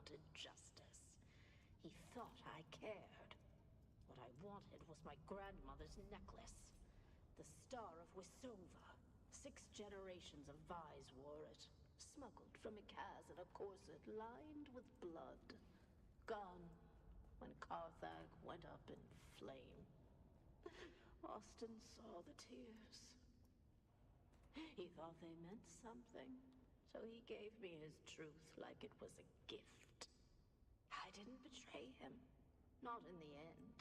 wanted justice. He thought I cared. What I wanted was my grandmother's necklace. The Star of Wisova. 6 generations of Vais wore it. Smuggled from Ikaz in a corset lined with blood. Gone when Carthag went up in flame. Austin saw the tears. He thought they meant something, so he gave me his truth like it was a gift. I didn't betray him. Not in the end.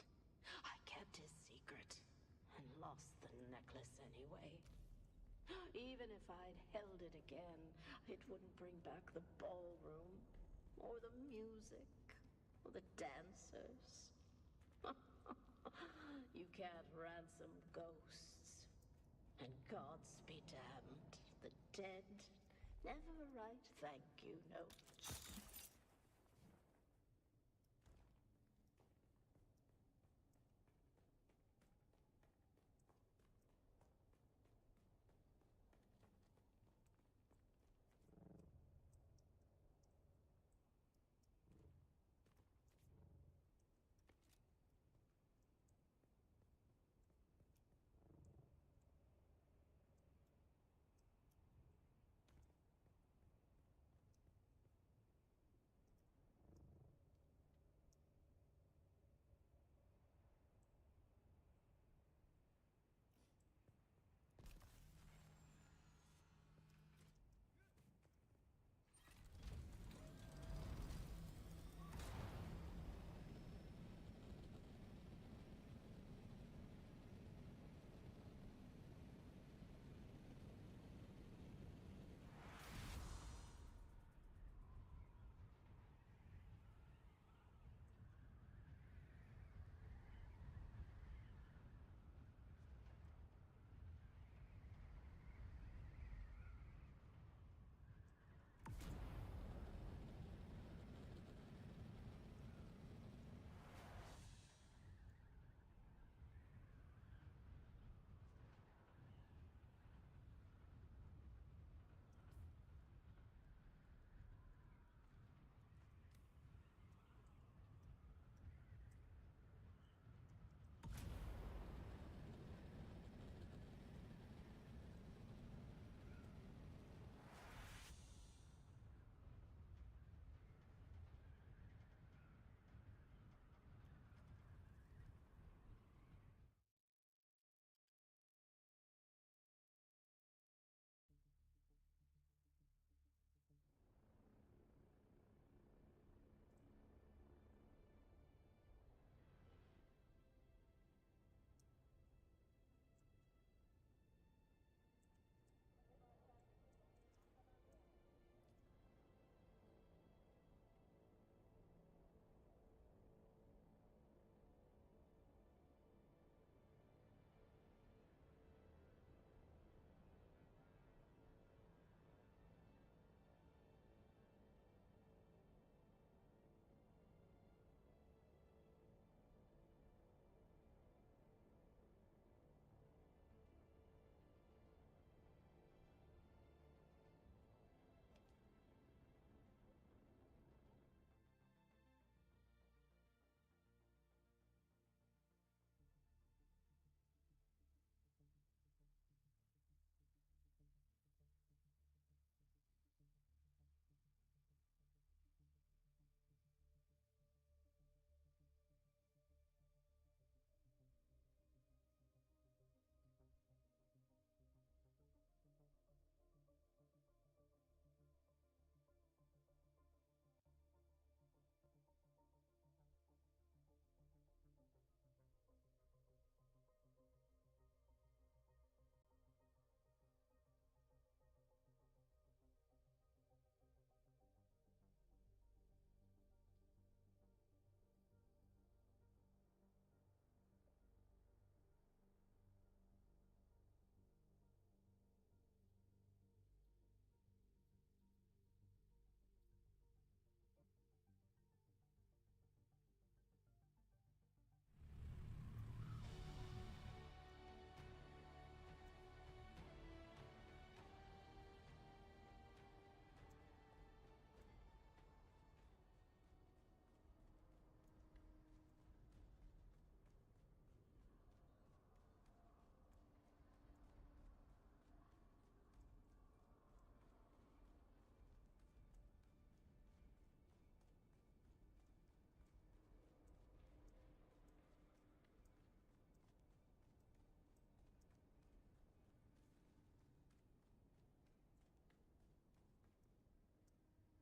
I kept his secret and lost the necklace anyway. Even if I'd held it again, it wouldn't bring back the ballroom, or the music, or the dancers. You can't ransom ghosts. And gods be damned, the dead never write thank you notes.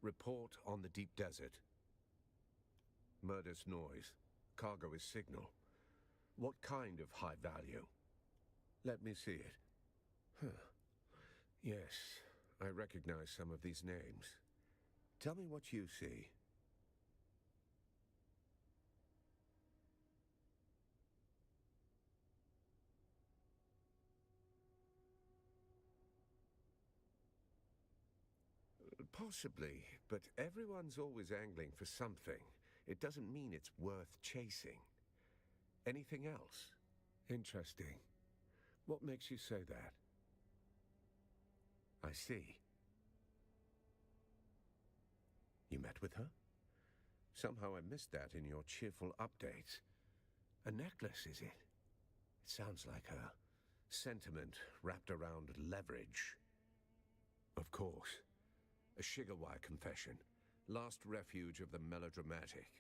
Report on the deep desert. Murder's noise. Cargo is signal. What kind of high value? Let me see it. Huh. Yes, I recognize some of these names. Tell me what you see. Possibly, but everyone's always angling for something. It doesn't mean it's worth chasing. Anything else? Interesting. What makes you say that? I see. You met with her? Somehow I missed that in your cheerful updates. A necklace, is it? It sounds like a sentiment wrapped around leverage. Of course. A Shiga-wire confession. Last refuge of the melodramatic.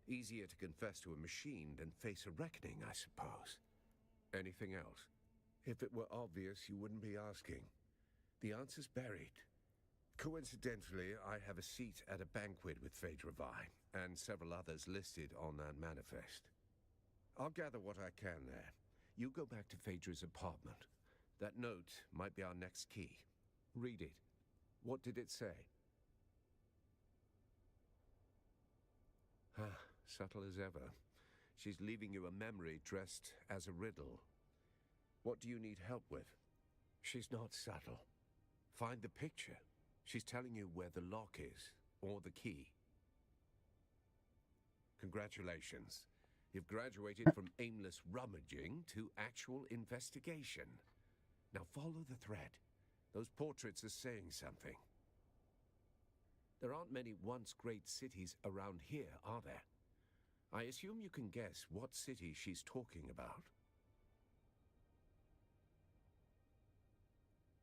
Easier to confess to a machine than face a reckoning, I suppose. Anything else? If it were obvious, you wouldn't be asking. The answer's buried. Coincidentally, I have a seat at a banquet with Phaedra Vine, and several others listed on that manifest. I'll gather what I can there. You go back to Phaedra's apartment. That note might be our next key. Read it. What did it say? Ah, subtle as ever. She's leaving you a memory dressed as a riddle. What do you need help with? She's not subtle. Find the picture. She's telling you where the lock is, or the key. Congratulations. You've graduated from aimless rummaging to actual investigation. Now follow the thread. Those portraits are saying something. There aren't many once great cities around here, are there? I assume you can guess what city she's talking about.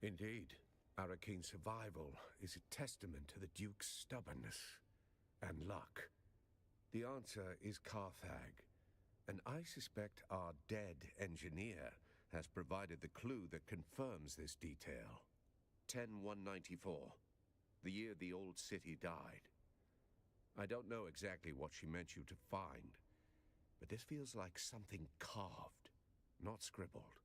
Indeed. Arakene's survival is a testament to the Duke's stubbornness and luck. The answer is Carthage, and I suspect our dead engineer has provided the clue that confirms this detail. 10194, the year the old city died. I don't know exactly what she meant you to find, but this feels like something carved, not scribbled.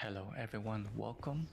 Hello everyone, welcome.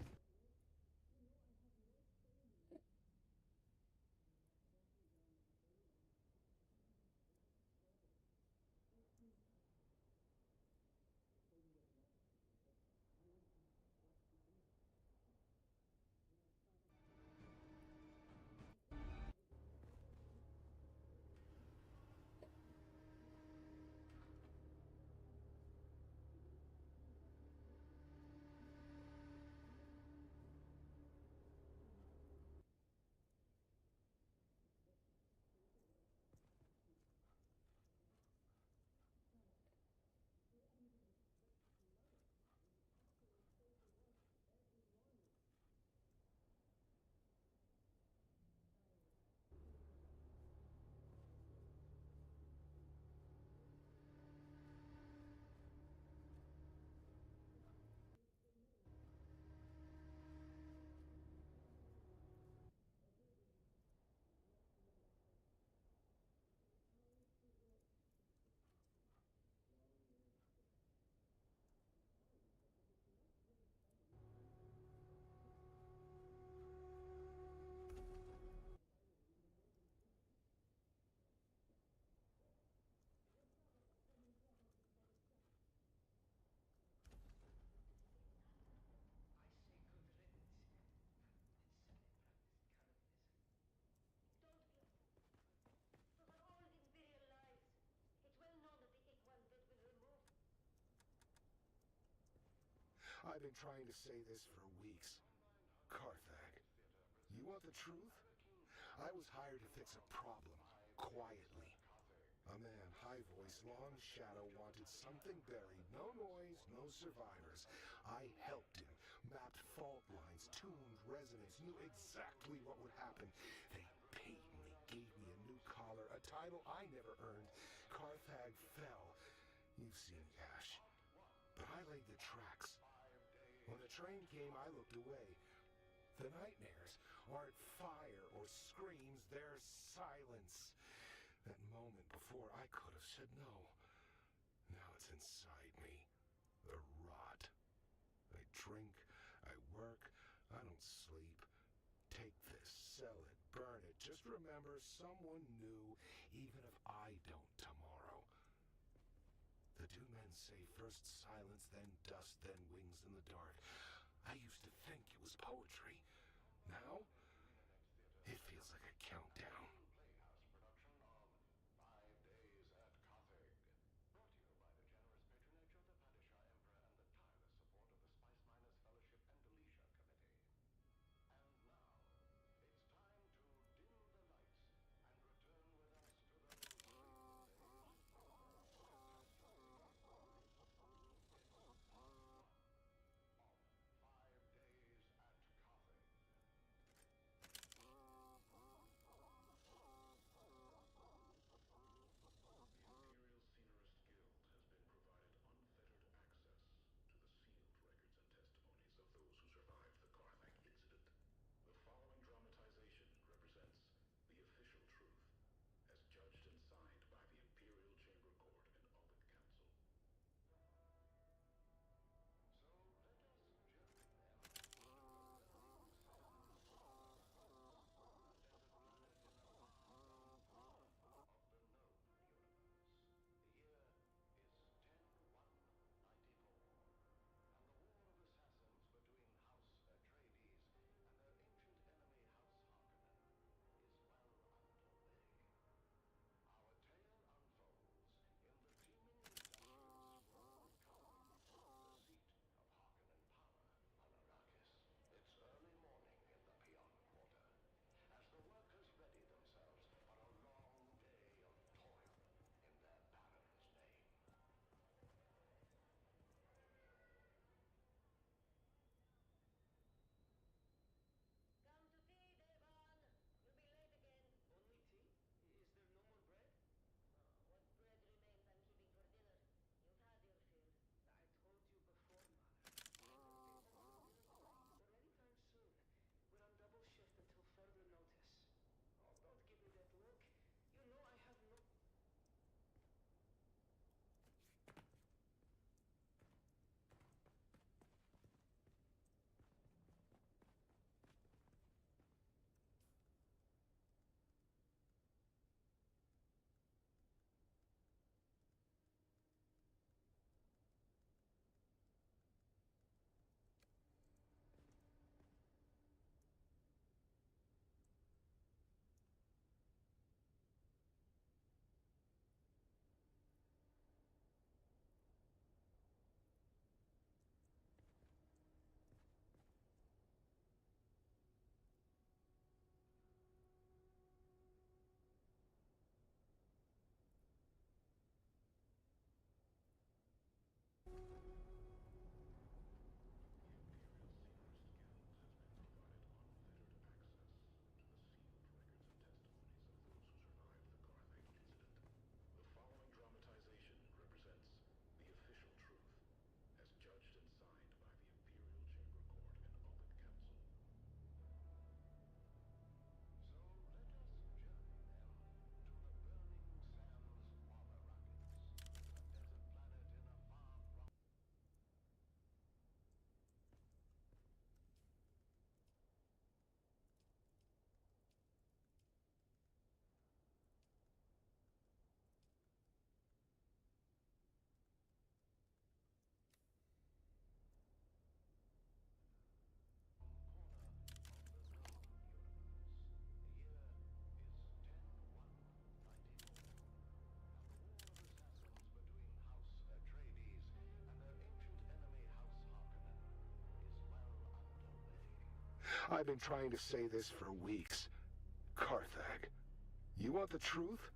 I've been trying to say this for weeks. Carthag, you want the truth? I was hired to fix a problem, quietly. A man, high voice, long shadow, wanted something buried. No noise, no survivors. I helped him, mapped fault lines, tuned resonance, knew exactly what would happen. They paid me, gave me a new collar, a title I never earned. Carthag fell. You've seen Cash. But I laid the tracks. When the train came, I looked away. The nightmares aren't fire or screams, they're silence. That moment before, I could have said no. Now it's inside me. The rot. I drink, I work, I don't sleep. Take this, sell it, burn it. Just remember, someone knew, even if I don't tomorrow. The Dune men say first silence, then dust, then wings in the dark. I used to think it was poetry. Now, it feels like a countdown. I've been trying to say this for weeks. Carthag, you want the truth?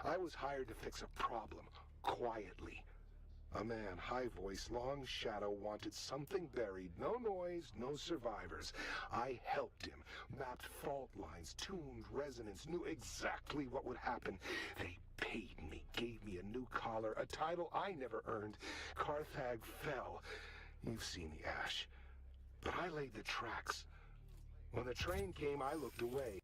I was hired to fix a problem, quietly. A man, high voice, long shadow, wanted something buried. No noise, no survivors. I helped him, mapped fault lines, tuned resonance, knew exactly what would happen. They paid me, gave me a new collar, a title I never earned. Carthag fell. You've seen the ash. But I laid the tracks. When the train came, I looked away.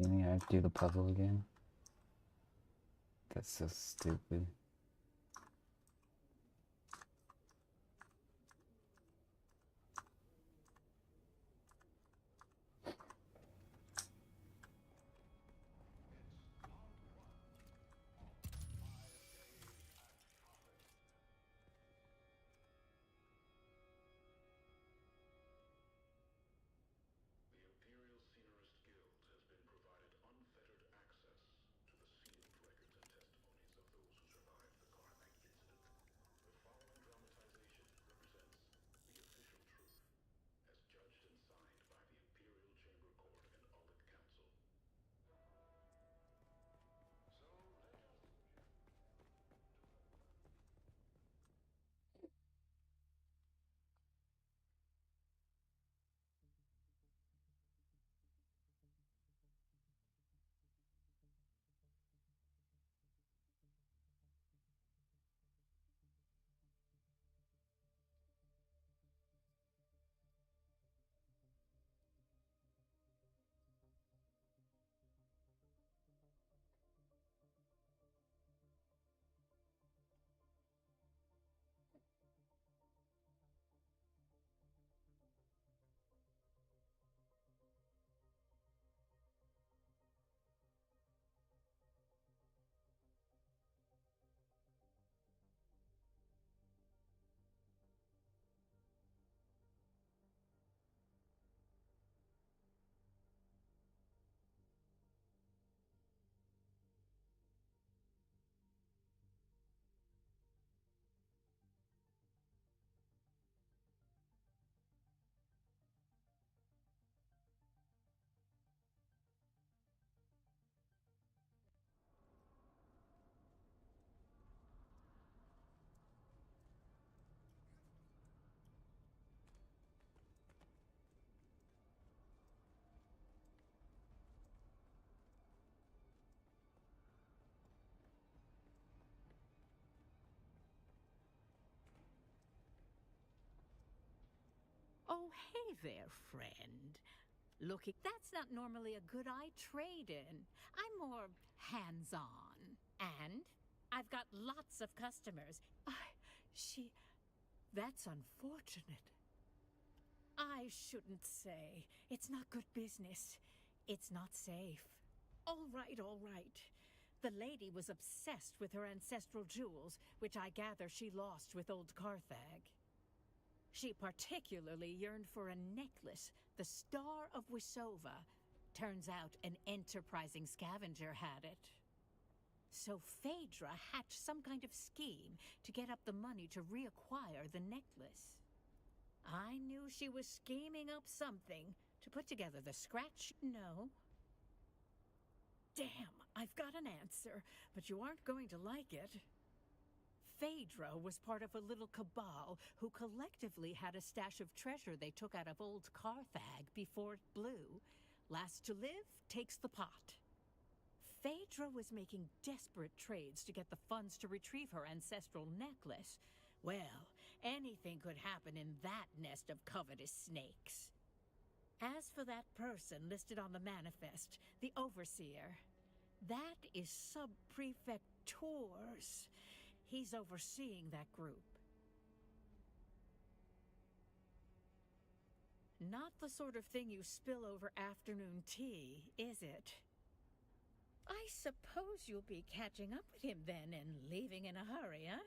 You mean I have to do the puzzle again? That's so stupid. Oh, hey there, friend. Looking, that's not normally a good eye trade in. I'm more hands on. And I've got lots of customers. That's unfortunate. I shouldn't say. It's not good business. It's not safe. All right, all right. The lady was obsessed with her ancestral jewels, which I gather she lost with old Carthag. She particularly yearned for a necklace, the Star of Wisova. Turns out an enterprising scavenger had it. So Phaedra hatched some kind of scheme to get up the money to reacquire the necklace. I knew she was scheming up something to put together the scratch. No. Damn, I've got an answer, but you aren't going to like it. Phaedra was part of a little cabal who collectively had a stash of treasure they took out of old Carthag before it blew. Last to live takes the pot. Phaedra was making desperate trades to get the funds to retrieve her ancestral necklace. Well, anything could happen in that nest of covetous snakes. As for that person listed on the manifest, the overseer, that is Sub-Prefect Tours. He's overseeing that group. Not the sort of thing you spill over afternoon tea, is it? I suppose you'll be catching up with him then and leaving in a hurry, huh?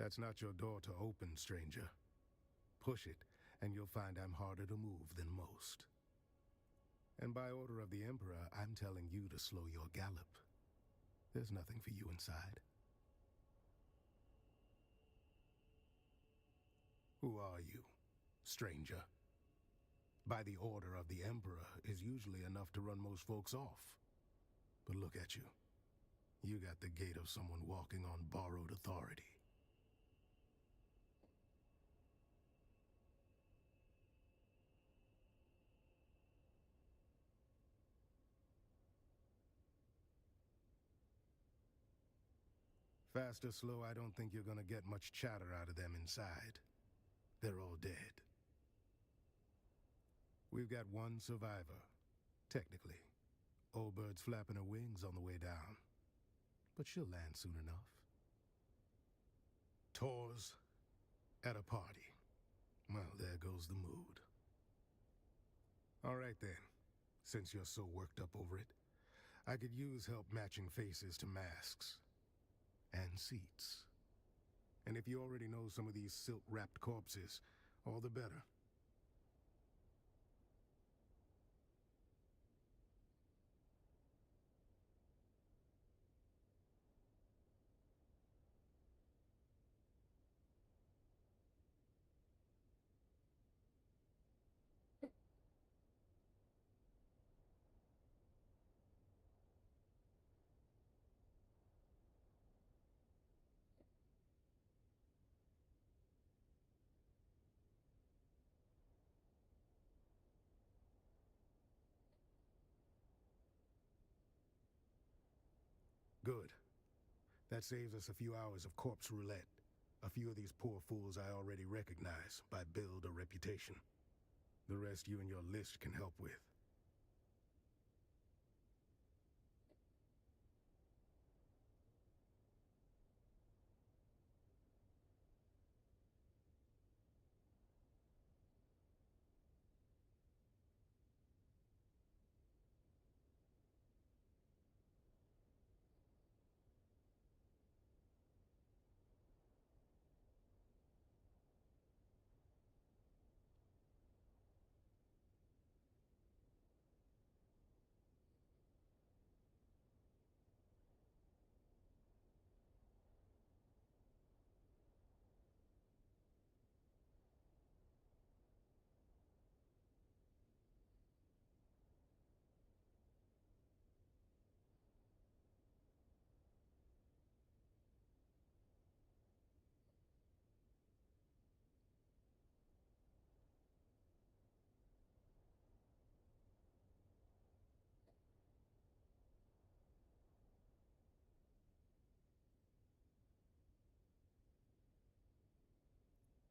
That's not your door to open, stranger. Push it, and you'll find I'm harder to move than most. And by order of the Emperor, I'm telling you to slow your gallop. There's nothing for you inside. Who are you, stranger? By the order of the Emperor is usually enough to run most folks off. But look at you. You got the gait of someone walking on borrowed authority. Fast or slow, I don't think you're gonna get much chatter out of them inside. They're all dead. We've got one survivor, technically. Old bird's flapping her wings on the way down. But she'll land soon enough. Tours at a party. Well, there goes the mood. All right then, since you're so worked up over it, I could use help matching faces to masks. And seats. And if you already know some of these silk-wrapped corpses, all the better. Good. That saves us a few hours of corpse roulette. A few of these poor fools I already recognize by build or reputation. The rest you and your list can help with.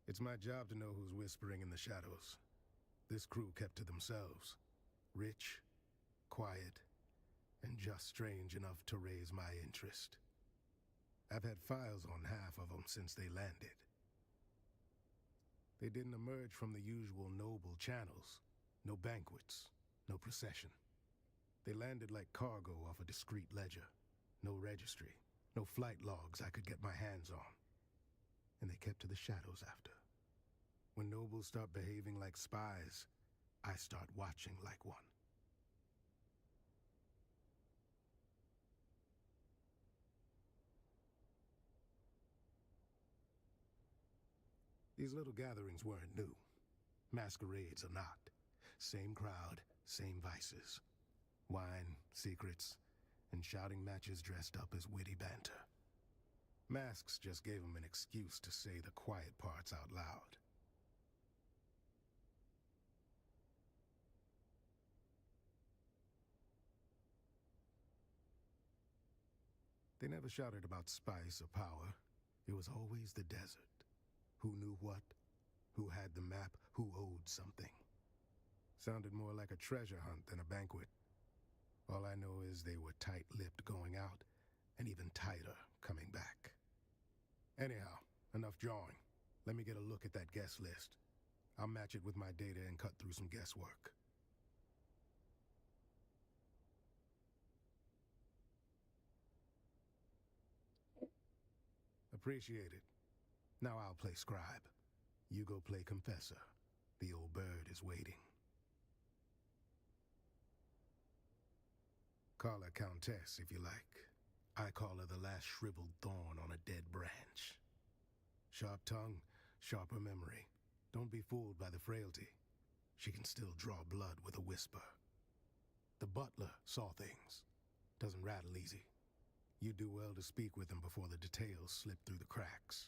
It's my job to know who's whispering in the shadows. This crew kept to themselves. Rich, quiet, and just strange enough to raise my interest. I've had files on half of them since they landed. They didn't emerge from the usual noble channels. No banquets, no procession. They landed like cargo off a discreet ledger. No registry, no flight logs I could get my hands on. And they kept to the shadows after. When nobles start behaving like spies, I start watching like one. These little gatherings weren't new. Masquerades are not. Same crowd, same vices. Wine, secrets, and shouting matches dressed up as witty banter. Masks just gave them an excuse to say the quiet parts out loud. They never shouted about spice or power. It was always the desert. Who knew what? Who had the map? Who owed something? Sounded more like a treasure hunt than a banquet. All I know is they were tight-lipped going out, and even tighter coming back. Anyhow, enough jawing. Let me get a look at that guest list. I'll match it with my data and cut through some guesswork. Appreciate it. Now I'll play scribe. You go play confessor. The old bird is waiting. Call her Countess if you like. I call her the last shriveled thorn on a dead branch. Sharp tongue, sharper memory. Don't be fooled by the frailty. She can still draw blood with a whisper. The butler saw things. Doesn't rattle easy. You do well to speak with him before the details slip through the cracks.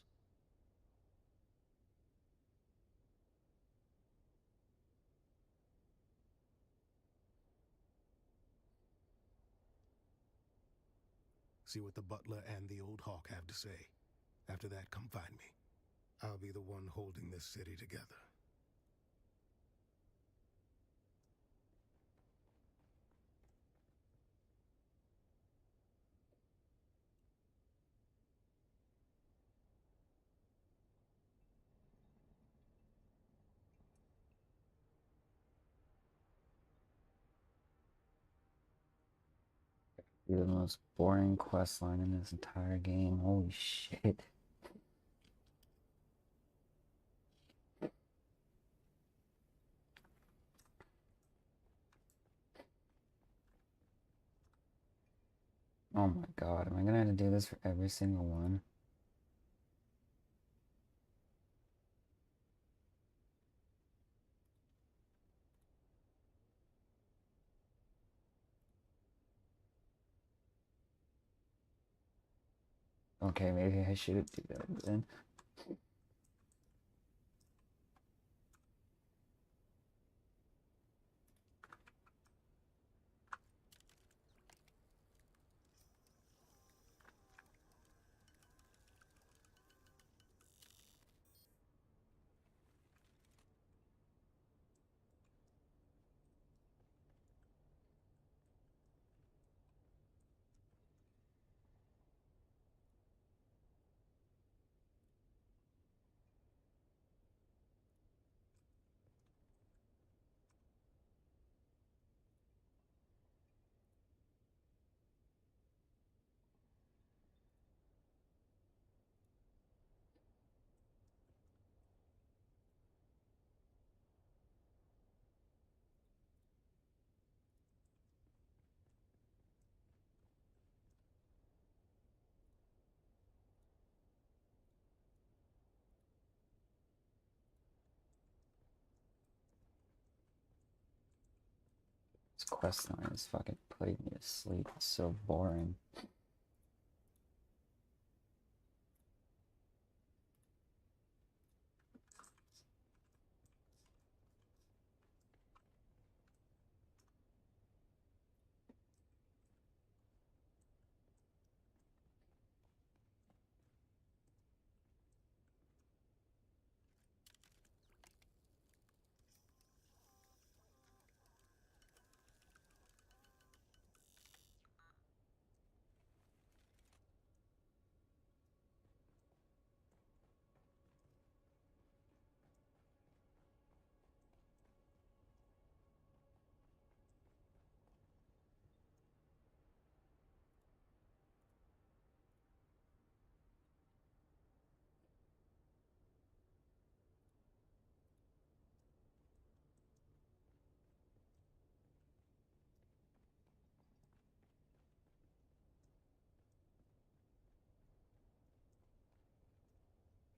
See what the butler and the old hawk have to say. After that, come find me. I'll be the one holding this city together. Be the most boring quest line in this entire game. Holy shit. Oh my god, am I gonna have to do this for every single one? Okay, maybe I should do that then. This quest line has fucking played me to sleep. It's so boring.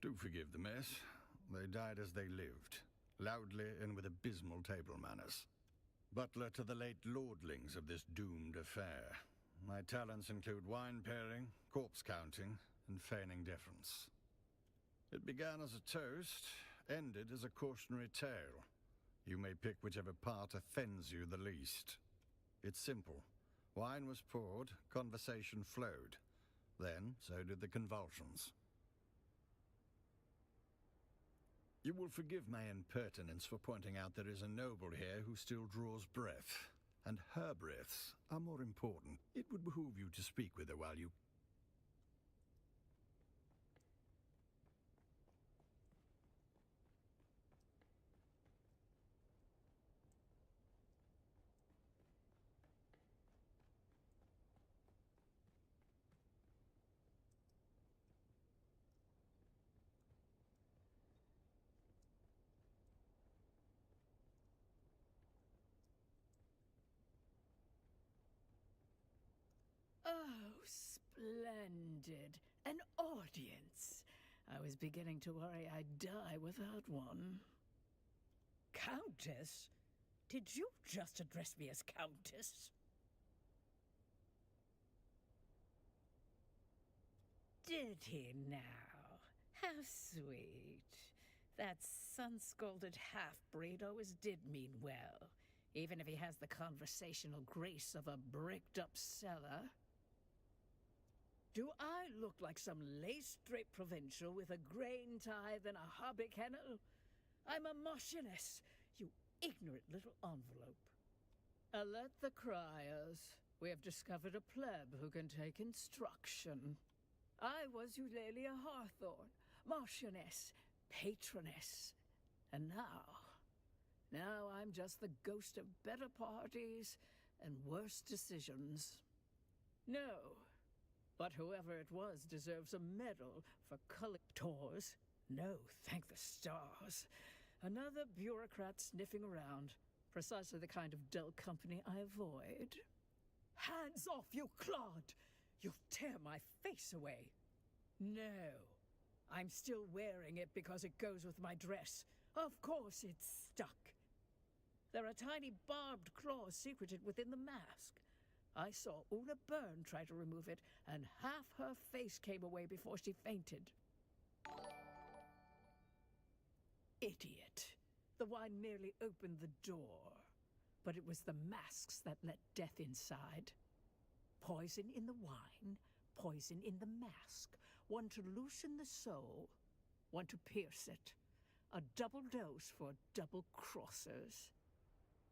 Do forgive the mess. They died as they lived, loudly and with abysmal table manners. Butler to the late lordlings of this doomed affair. My talents include wine pairing, corpse counting, and feigning deference. It began as a toast, ended as a cautionary tale. You may pick whichever part offends you the least. It's simple. Wine was poured, conversation flowed. Then, so did the convulsions. You will forgive my impertinence for pointing out there is a noble here who still draws breath. And her breaths are more important. It would behoove you to speak with her while you... Oh, splendid. An audience. I was beginning to worry I'd die without one. Countess? Did you just address me as Countess? Did he now? How sweet. That sun-scalded half-breed always did mean well, even if he has the conversational grace of a bricked-up cellar. Do I look like some lace-draped provincial with a grain tithe and a hobby kennel? I'm a marchioness, you ignorant little envelope. Alert the criers. We have discovered a pleb who can take instruction. I was Eulalia Hawthorne, marchioness, patroness. And now I'm just the ghost of better parties and worse decisions. No, but whoever it was deserves a medal for collectors. No, thank the stars. Another bureaucrat sniffing around. Precisely the kind of dull company I avoid. Hands off, you clod! You'll tear my face away. No, I'm still wearing it because it goes with my dress. Of course it's stuck. There are tiny barbed claws secreted within the mask. I saw Una Byrne try to remove it, and half her face came away before she fainted. Idiot. The wine merely opened the door, but it was the masks that let death inside. Poison in the wine, poison in the mask. One to loosen the soul, one to pierce it. A double dose for double crossers.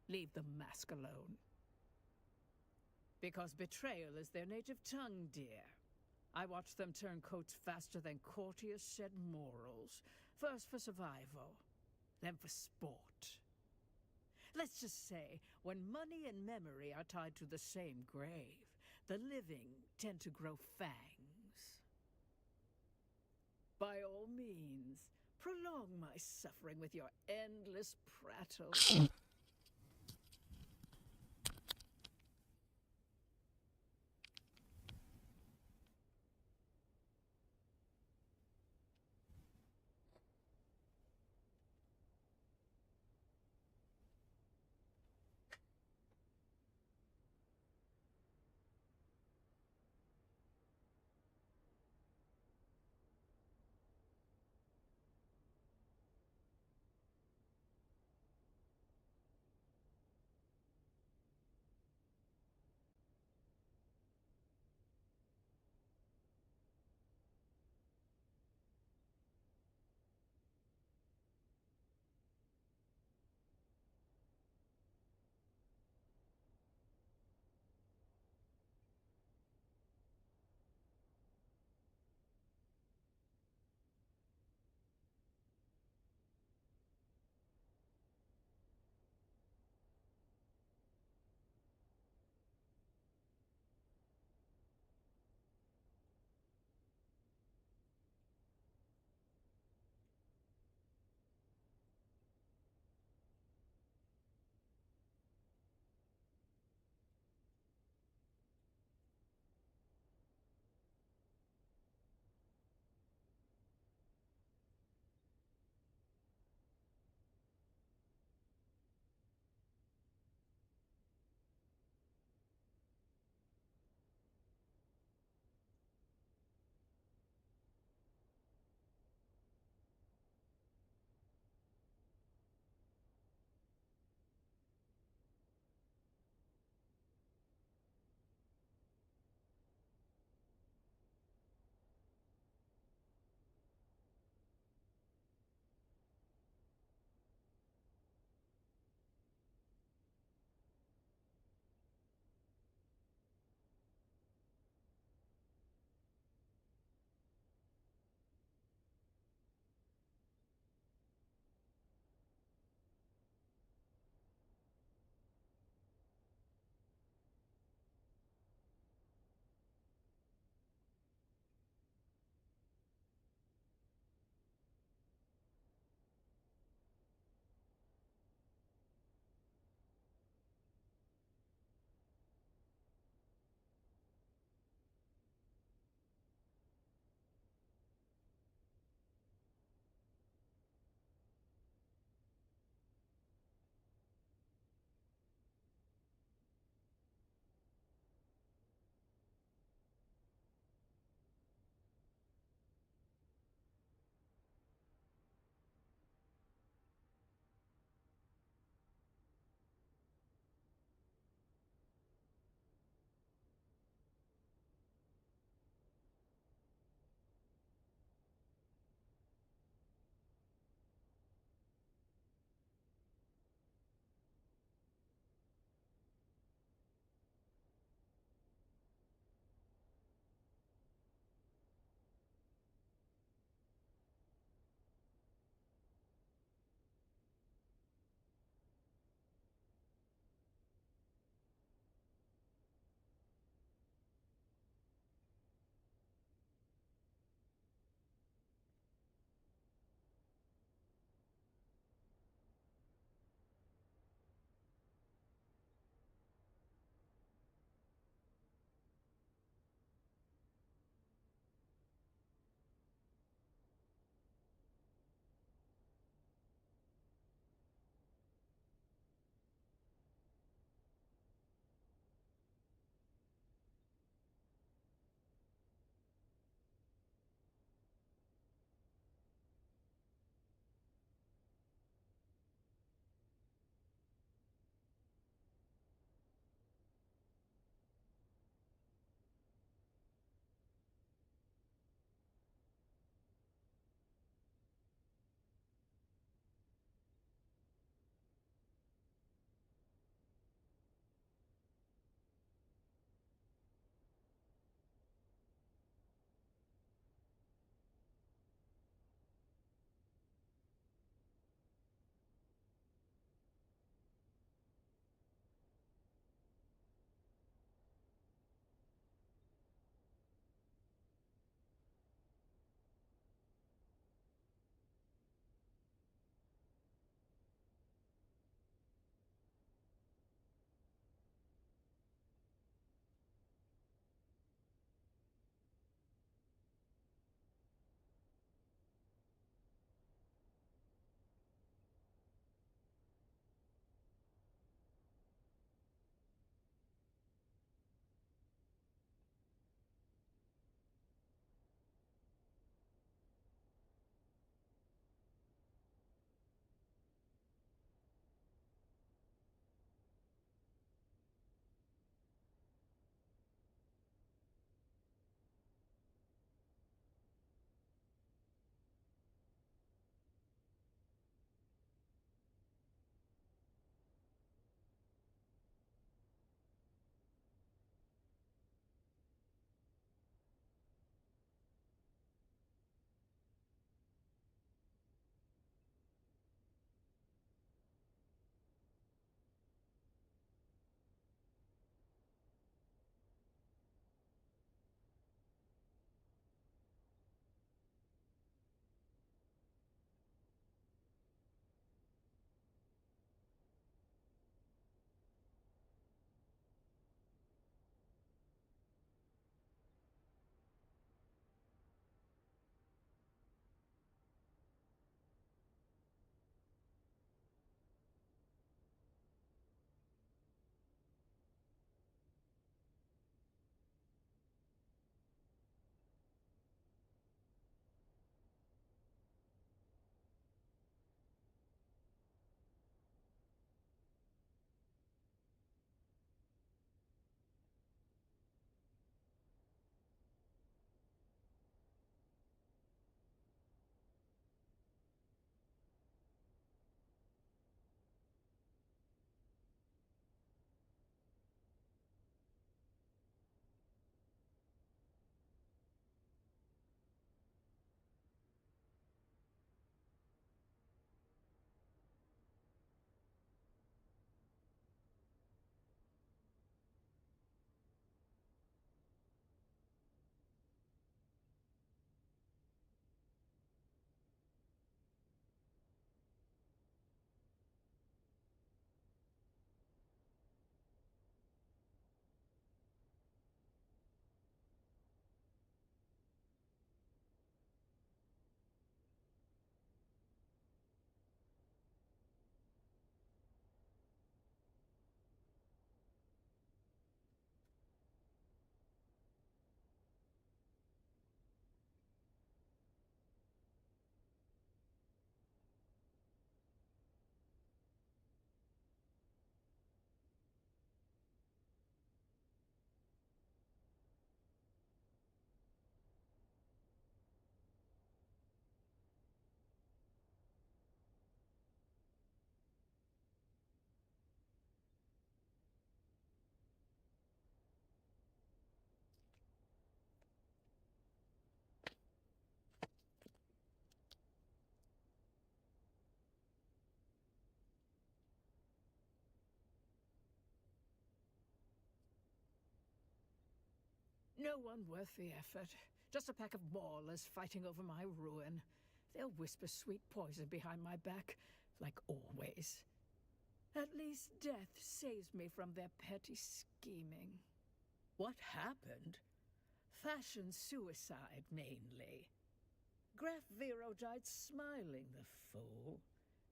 Leave the mask alone. Because betrayal is their native tongue, dear. I watched them turn coats faster than courtiers shed morals. First for survival, then for sport. Let's just say, when money and memory are tied to the same grave, the living tend to grow fangs. By all means, prolong my suffering with your endless prattle. No one worth the effort. Just a pack of maulers fighting over my ruin. They'll whisper sweet poison behind my back, like always. At least death saves me from their petty scheming. What happened? Fashion suicide, mainly. Graf Vero died smiling, the fool.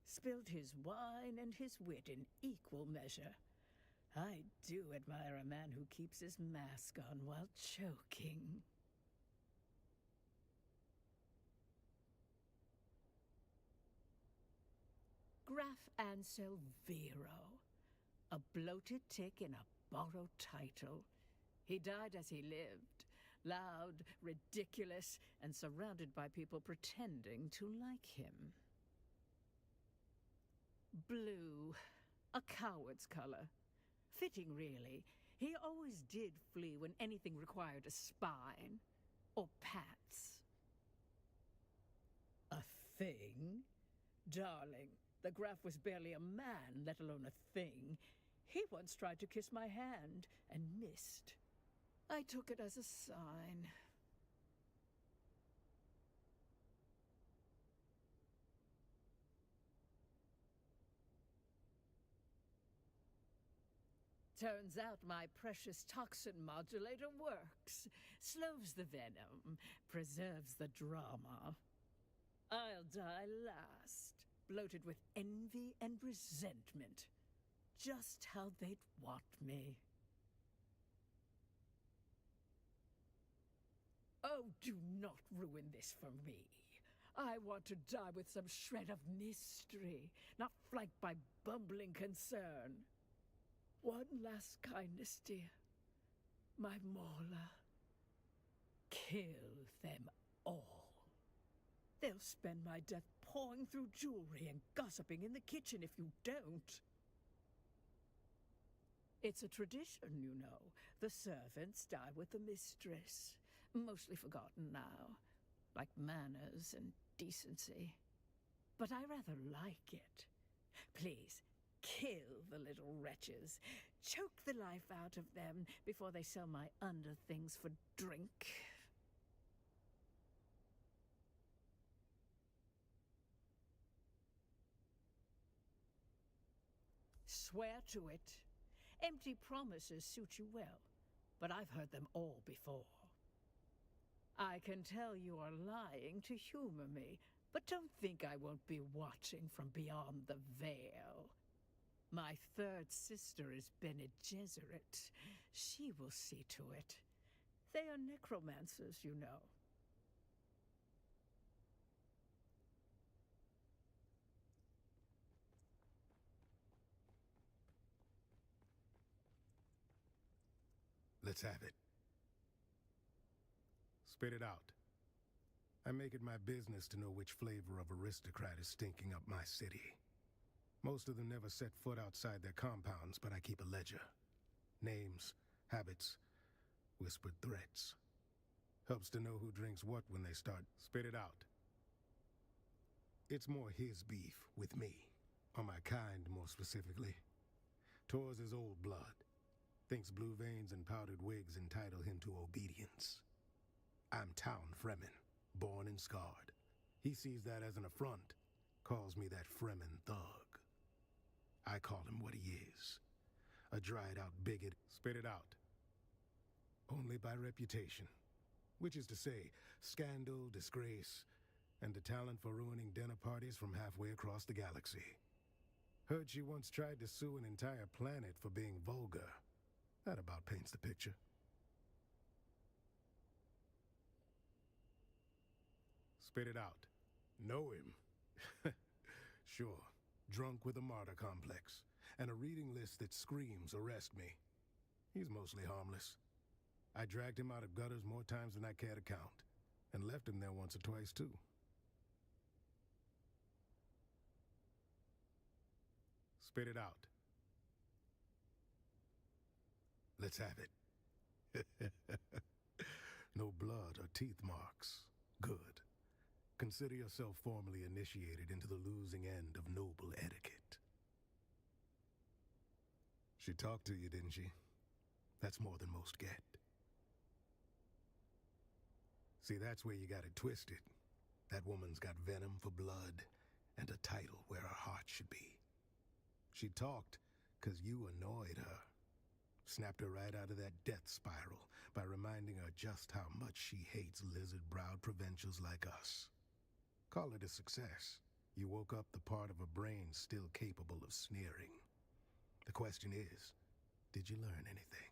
Spilled his wine and his wit in equal measure. I do admire a man who keeps his mask on while choking. Graf Ansel Vero. A bloated tick in a borrowed title. He died as he lived. Loud, ridiculous, and surrounded by people pretending to like him. Blue. A coward's color. Fitting, really. He always did flee when anything required a spine. Or pats. A thing? Darling, the Graf was barely a man, let alone a thing. He once tried to kiss my hand, and missed. I took it as a sign. Turns out my precious toxin modulator works. Slows the venom, preserves the drama. I'll die last, bloated with envy and resentment. Just how they'd want me. Oh, do not ruin this for me. I want to die with some shred of mystery, not flanked by bumbling concern. One last kindness, dear. My Mauler. Kill them all. They'll spend my death pawing through jewelry and gossiping in the kitchen if you don't. It's a tradition, you know. The servants die with the mistress. Mostly forgotten now. Like manners and decency. But I rather like it. Please, kill the little wretches. Choke the life out of them before they sell my underthings for drink. Swear to it. Empty promises suit you well, but I've heard them all before. I can tell you are lying to humor me, but don't think I won't be watching from beyond the veil. My third sister is Bene Gesserit. She will see to it. They are necromancers, you know. Let's have it. Spit it out. I make it my business to know which flavor of aristocrat is stinking up my city. Most of them never set foot outside their compounds, but I keep a ledger. Names, habits, whispered threats. Helps to know who drinks what when they start. Spit it out. It's more his beef with me, or my kind more specifically. Tours his old blood. Thinks blue veins and powdered wigs entitle him to obedience. I'm Town Fremen, born and scarred. He sees that as an affront, calls me that Fremen thug. I call him what he is, a dried-out bigot. Spit it out. Only by reputation, which is to say, scandal, disgrace, and the talent for ruining dinner parties from halfway across the galaxy. Heard she once tried to sue an entire planet for being vulgar. That about paints the picture. Spit it out. Know him? Sure. Drunk with a martyr complex, and a reading list that screams arrest me. He's mostly harmless. I dragged him out of gutters more times than I care to count, and left him there once or twice too. Spit it out. Let's have it. No blood or teeth marks. Good. Consider yourself formally initiated into the losing end of noble etiquette. She talked to you, didn't she? That's more than most get. See, that's where you got it twisted. That woman's got venom for blood and a title where her heart should be. She talked 'cause you annoyed her. Snapped her right out of that death spiral by reminding her just how much she hates lizard-browed provincials like us. Call it a success. You woke up the part of her brain still capable of sneering. The question is, did you learn anything?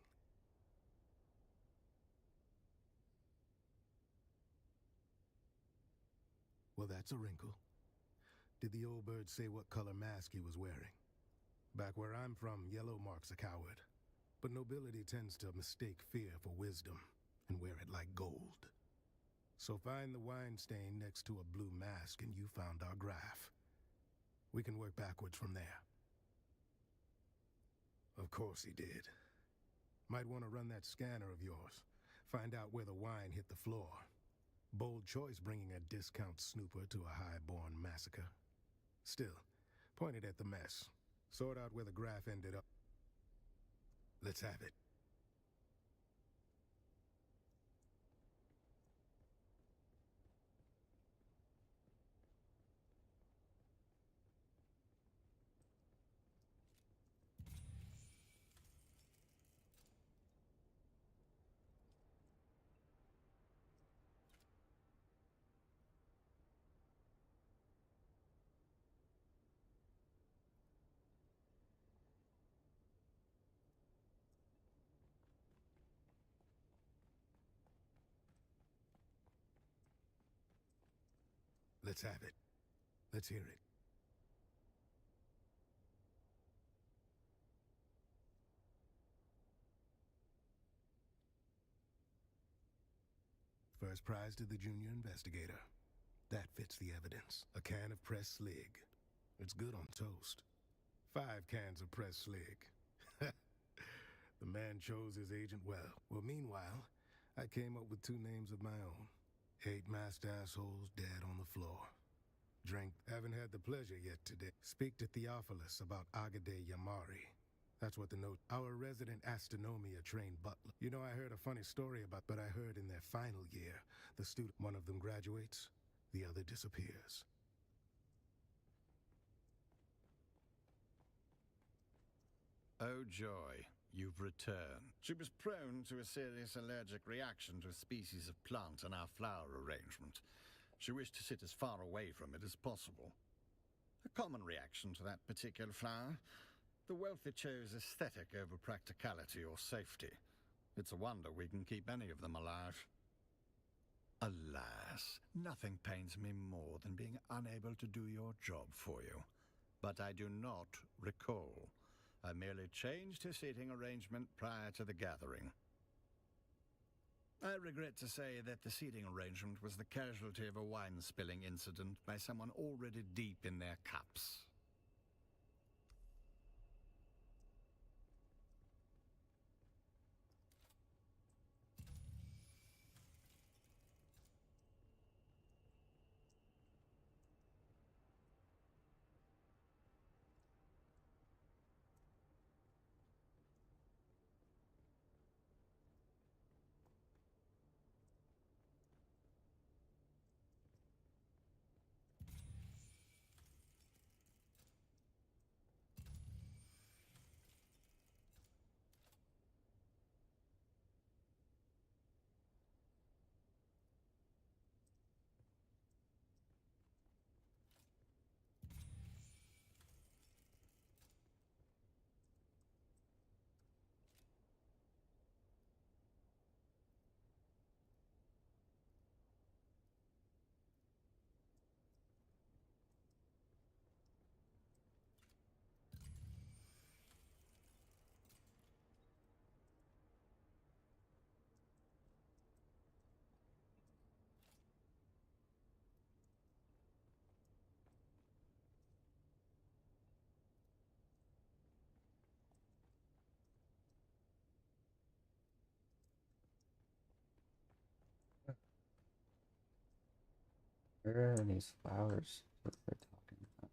Well, that's a wrinkle. Did the old bird say what color mask he was wearing? Back where I'm from, yellow marks a coward. But nobility tends to mistake fear for wisdom and wear it like gold. So find the wine stain next to a blue mask and you found our graph. We can work backwards from there. Of course he did. Might want to run that scanner of yours. Find out where the wine hit the floor. Bold choice bringing a discount snooper to a high-born massacre. Still, point it at the mess. Sort out where the graph ended up. Let's have it. Let's have it. Let's hear it. First prize to the junior investigator. That fits the evidence. A can of pressed slig. It's good on toast. 5 cans of pressed slig. The man chose his agent well. Well, meanwhile, I came up with 2 names of my own. 8 masked assholes dead on the floor. Drink. Haven't had the pleasure yet today. Speak to Theophilus about Agade Yamari. That's what the note. Our resident astronomia trained butler. You know, I heard a funny story about, but I heard in their final year, the student, one of them graduates, the other disappears. Oh joy, you've returned. She was prone to a serious allergic reaction to a species of plant in our flower arrangement. She wished to sit as far away from it as possible. A common reaction to that particular flower. The wealthy chose aesthetic over practicality or safety. It's a wonder we can keep any of them alive. Alas, nothing pains me more than being unable to do your job for you. But I do not recall. I merely changed her seating arrangement prior to the gathering. I regret to say that the seating arrangement was the casualty of a wine-spilling incident by someone already deep in their cups. Where are these flowers that they're talking about?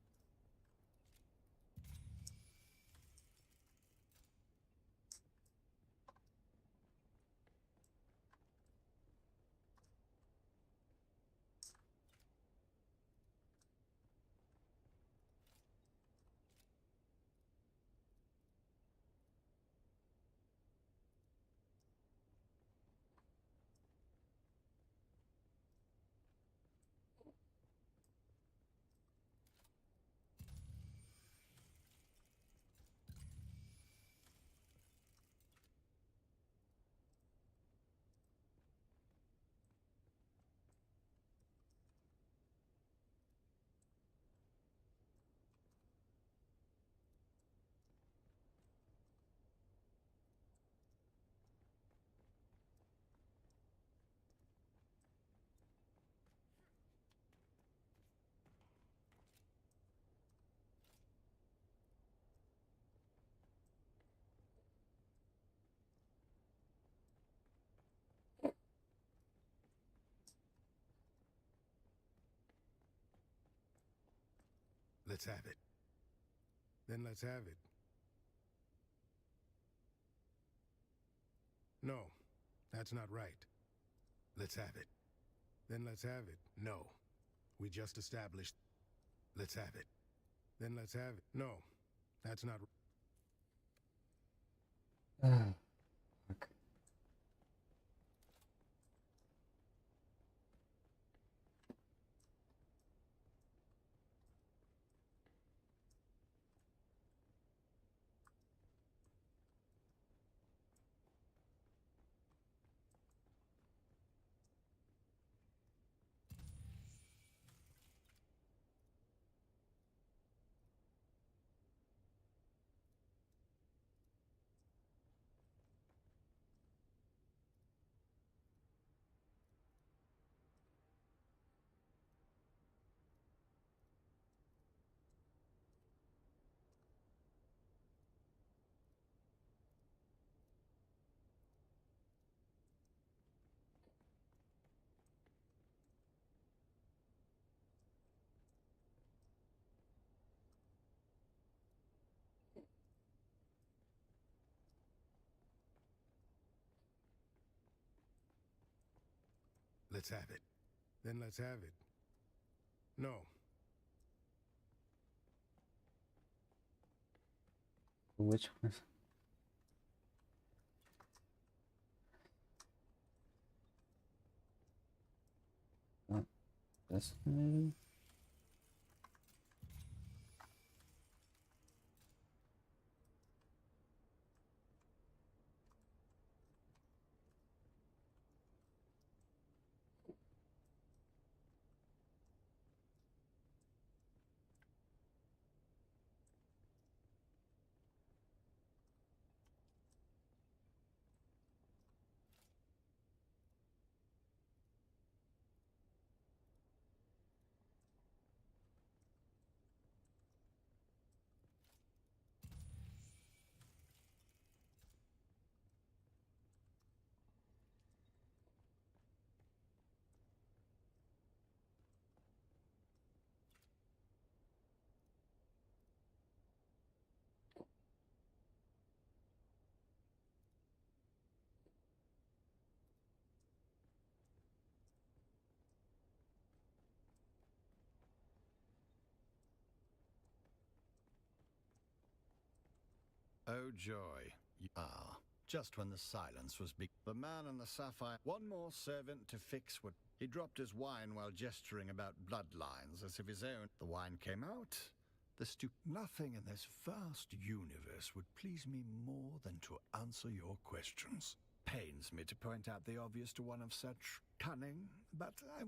Let's have it. Then let's have it. No, that's not right. Let's have it. Then let's have it. No, we just established. Let's have it. Then let's have it. No, that's not. Fuck. Let's have it. Then let's have it. No. Which one? Oh, this maybe? Oh joy. Just when the silence was big. The man in the sapphire. One more servant to fix what. He dropped his wine while gesturing about bloodlines as if his own. The wine came out. Nothing in this vast universe would please me more than to answer your questions. Pains me to point out the obvious to one of such cunning, but I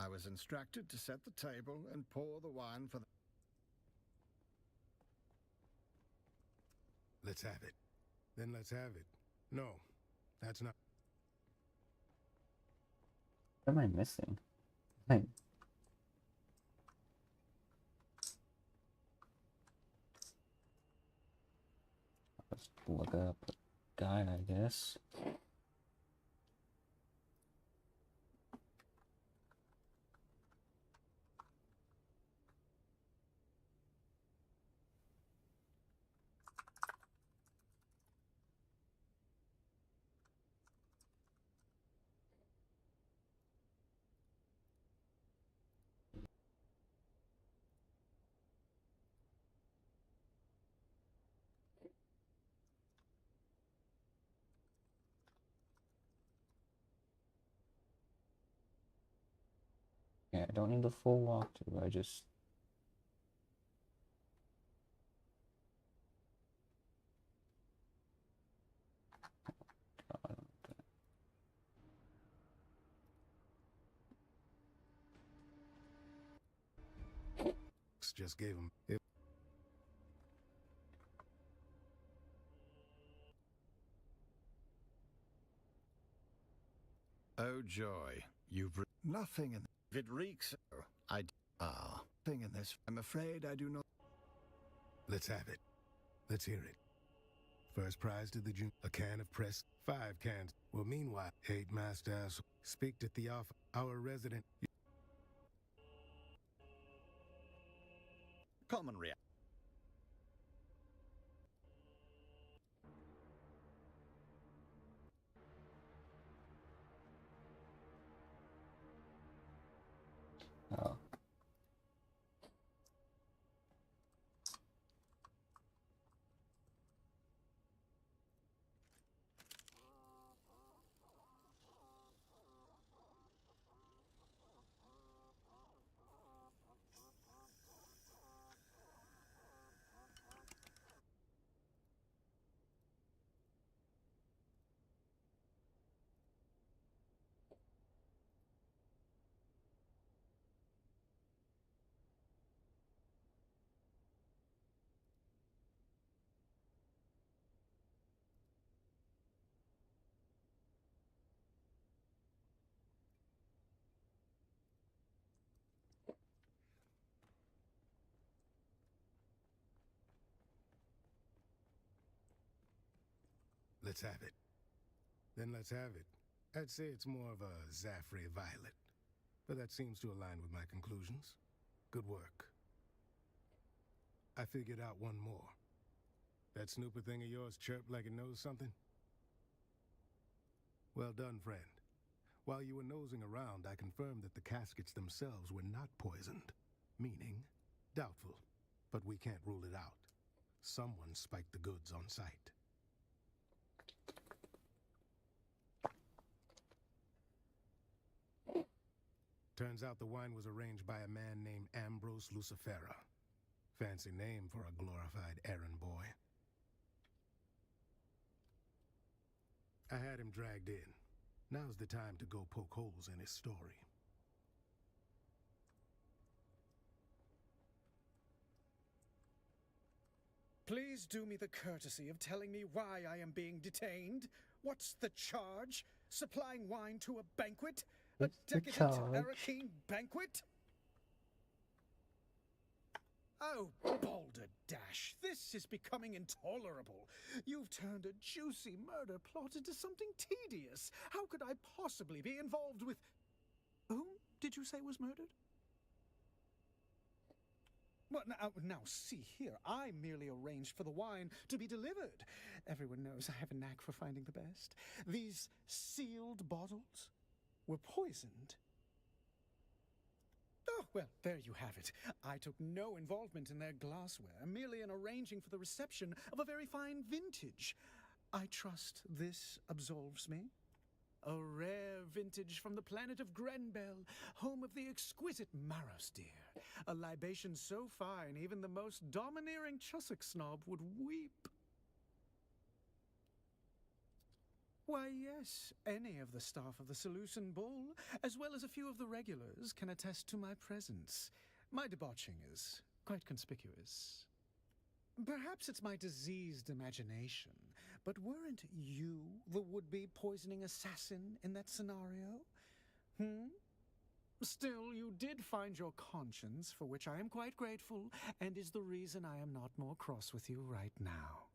was instructed to set the table and pour the wine for the. Let's have it. Then let's have it. No, that's not. What am I missing? Like, let's look up a guy, I guess. Yeah, I don't need the full walkthrough, I just... Just gave him. Oh joy, nothing in it reeks. Thing in this. I'm afraid I do not. Let's have it. Let's hear it. First prize to the June. A can of press. 5 cans. Well, meanwhile, 8 masters. Speak to Theof, our resident. Common reaction. Oh. Let's have it. Then let's have it. I'd say it's more of a Zaffre violet, but that seems to align with my conclusions. Good work. I figured out one more. That snooper thing of yours chirped like it knows something? Well done, friend. While you were nosing around, I confirmed that the caskets themselves were not poisoned. Meaning, doubtful. But we can't rule it out. Someone spiked the goods on site. Turns out the wine was arranged by a man named Ambrose Lucifera. Fancy name for a glorified errand boy. I had him dragged in. Now's the time to go poke holes in his story. Please do me the courtesy of telling me why I am being detained. What's the charge? Supplying wine to a banquet? What's a the decadent charge? Arakeen banquet? Oh, balderdash, this is becoming intolerable. You've turned a juicy murder plot into something tedious. How could I possibly be involved with... Whom did you say was murdered? Well, now, see here. I merely arranged for the wine to be delivered. Everyone knows I have a knack for finding the best. These sealed bottles were poisoned. Oh, well, there you have it. I took no involvement in their glassware, merely in arranging for the reception of a very fine vintage. I trust this absolves me. A rare vintage from the planet of Grenbel, home of the exquisite Maros deer. A libation so fine, even the most domineering Chussock snob would weep. Why, yes, any of the staff of the Seleucid Bull, as well as a few of the regulars, can attest to my presence. My debauching is quite conspicuous. Perhaps it's my diseased imagination, but weren't you the would-be poisoning assassin in that scenario? Still, you did find your conscience, for which I am quite grateful, and is the reason I am not more cross with you right now.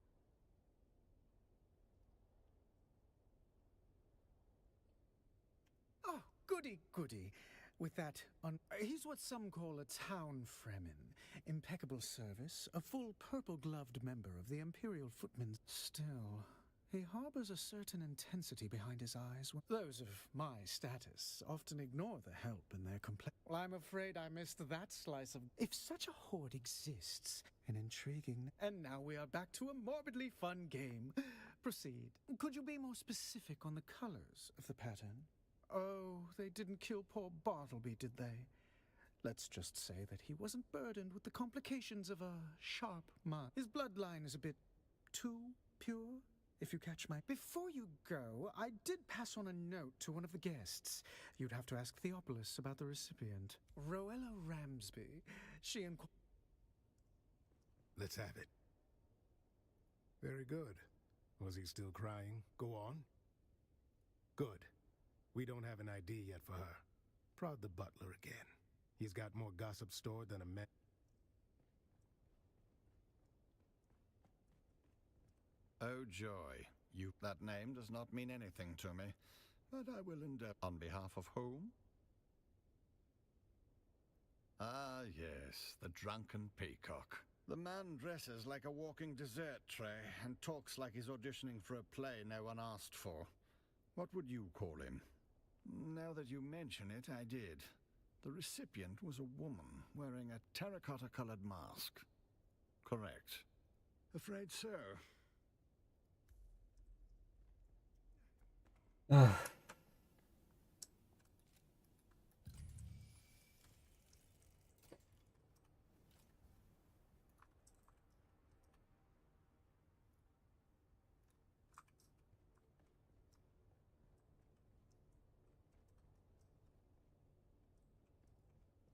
Oh, goody, goody. With that, he's what some call a town fremen. Impeccable service, a full purple-gloved member of the Imperial Footmen. Still, he harbors a certain intensity behind his eyes. Those of my status often ignore the help in their Well, I'm afraid I missed that slice of... If such a hoard exists, an intriguing... And now we are back to a morbidly fun game. Proceed. Could you be more specific on the colors of the pattern? Oh, they didn't kill poor Bartleby, did they? Let's just say that he wasn't burdened with the complications of a sharp mind. His bloodline is a bit too pure, if you catch my... Before you go, I did pass on a note to one of the guests. You'd have to ask Theopolis about the recipient. Roella Ramsby. She and... Let's have it. Very good. Was he still crying? Go on. Good. We don't have an ID yet for her. Prod the butler again. He's got more gossip stored than a man. Oh, joy. That name does not mean anything to me, but I will endeavor. On behalf of whom? Ah, yes, the drunken peacock. The man dresses like a walking dessert tray and talks like he's auditioning for a play no one asked for. What would you call him? Now that you mention it, I did. The recipient was a woman wearing a terracotta-colored mask. Correct. Afraid so. Ugh.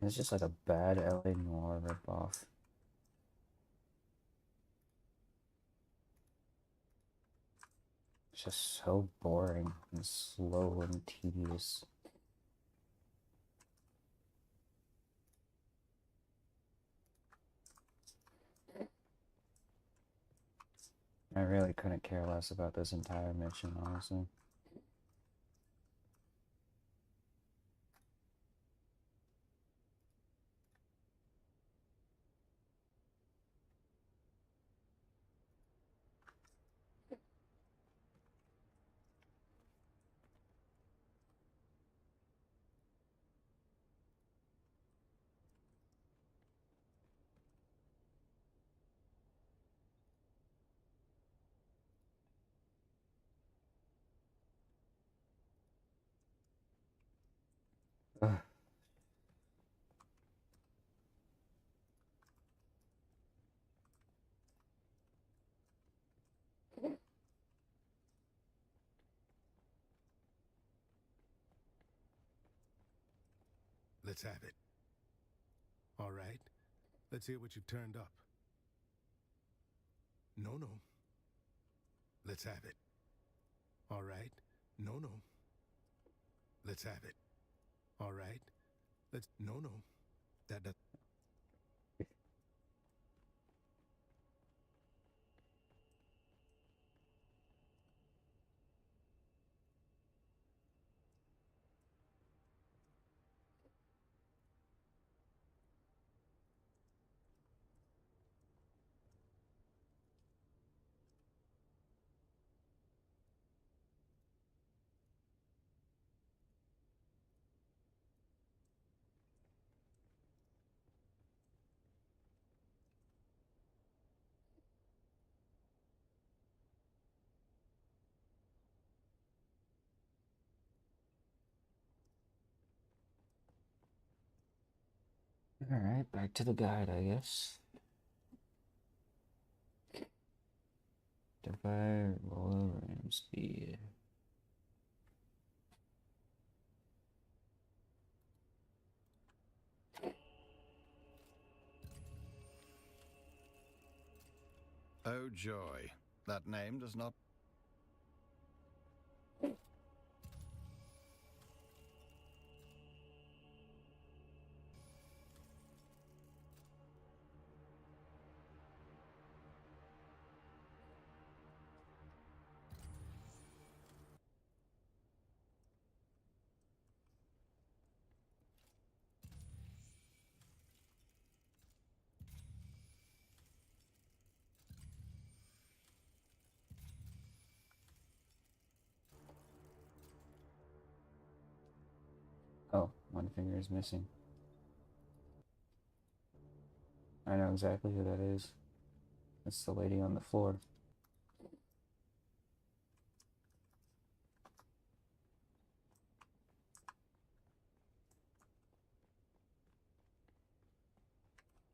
It's just like a bad LA Noir ripoff. It's just so boring and slow and tedious. I really couldn't care less about this entire mission, honestly. Ugh. Let's have it. All right. Let's hear what you've turned up. No, no. Let's have it. All right. No, no. Let's have it. All right. Let's... No, no. That... Alright, back to the guide, I guess. Divide, roll, ram speed. Oh joy, that name does not... Oh, one finger is missing. I know exactly who that is. It's the lady on the floor.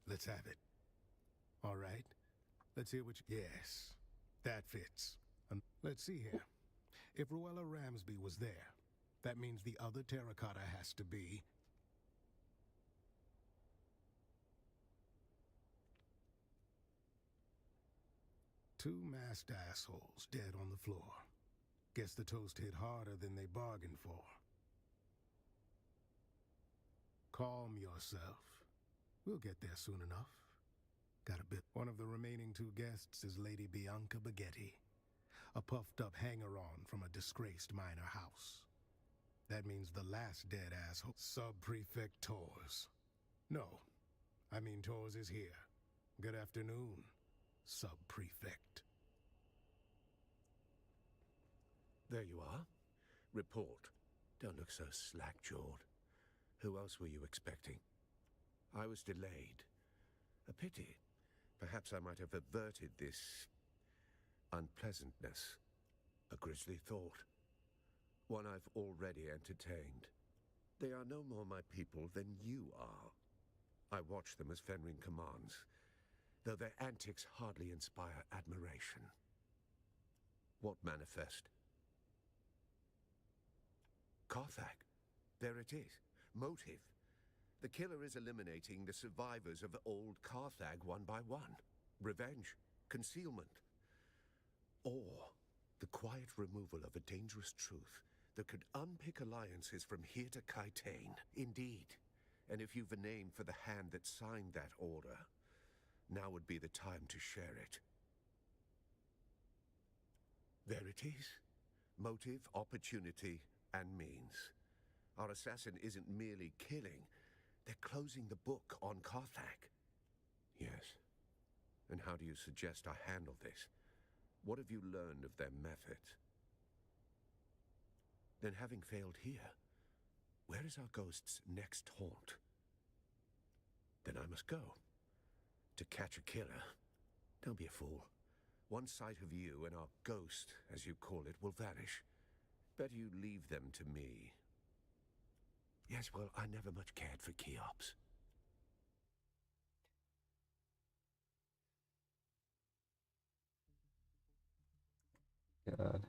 Let's have it. All right. Let's hear what you... Yes. That fits. Let's see here. If Ruella Ramsby was there, that means the other terracotta has to be... Two masked assholes dead on the floor. Guess the toast hit harder than they bargained for. Calm yourself. We'll get there soon enough. Got a bit. One of the remaining two guests is Lady Bianca Baghetti, a puffed-up hanger-on from a disgraced minor house. That means the last dead asshole... Sub-prefectors. No. I mean, Tors is here. Good afternoon, Sub-Prefect. There you are. Report. Don't look so slack-jawed. Who else were you expecting? I was delayed. A pity. Perhaps I might have averted this unpleasantness. A grisly thought. One I've already entertained. They are no more my people than you are. I watch them as Fenring commands, though their antics hardly inspire admiration. What manifest? Carthag. There it is. Motive. The killer is eliminating the survivors of old Carthag one by one. Revenge. Concealment. Or the quiet removal of a dangerous truth that could unpick alliances from here to Kaitane. Indeed. And if you've a name for the hand that signed that order, now would be the time to share it. There it is. Motive, opportunity, and means. Our assassin isn't merely killing, they're closing the book on Carthag. Yes. And how do you suggest I handle this? What have you learned of their methods? Then having failed here, where is our ghost's next haunt? Then I must go. To catch a killer. Don't be a fool. One sight of you and our ghost, as you call it, will vanish. Better you leave them to me. Yes, well, I never much cared for Cheops. God.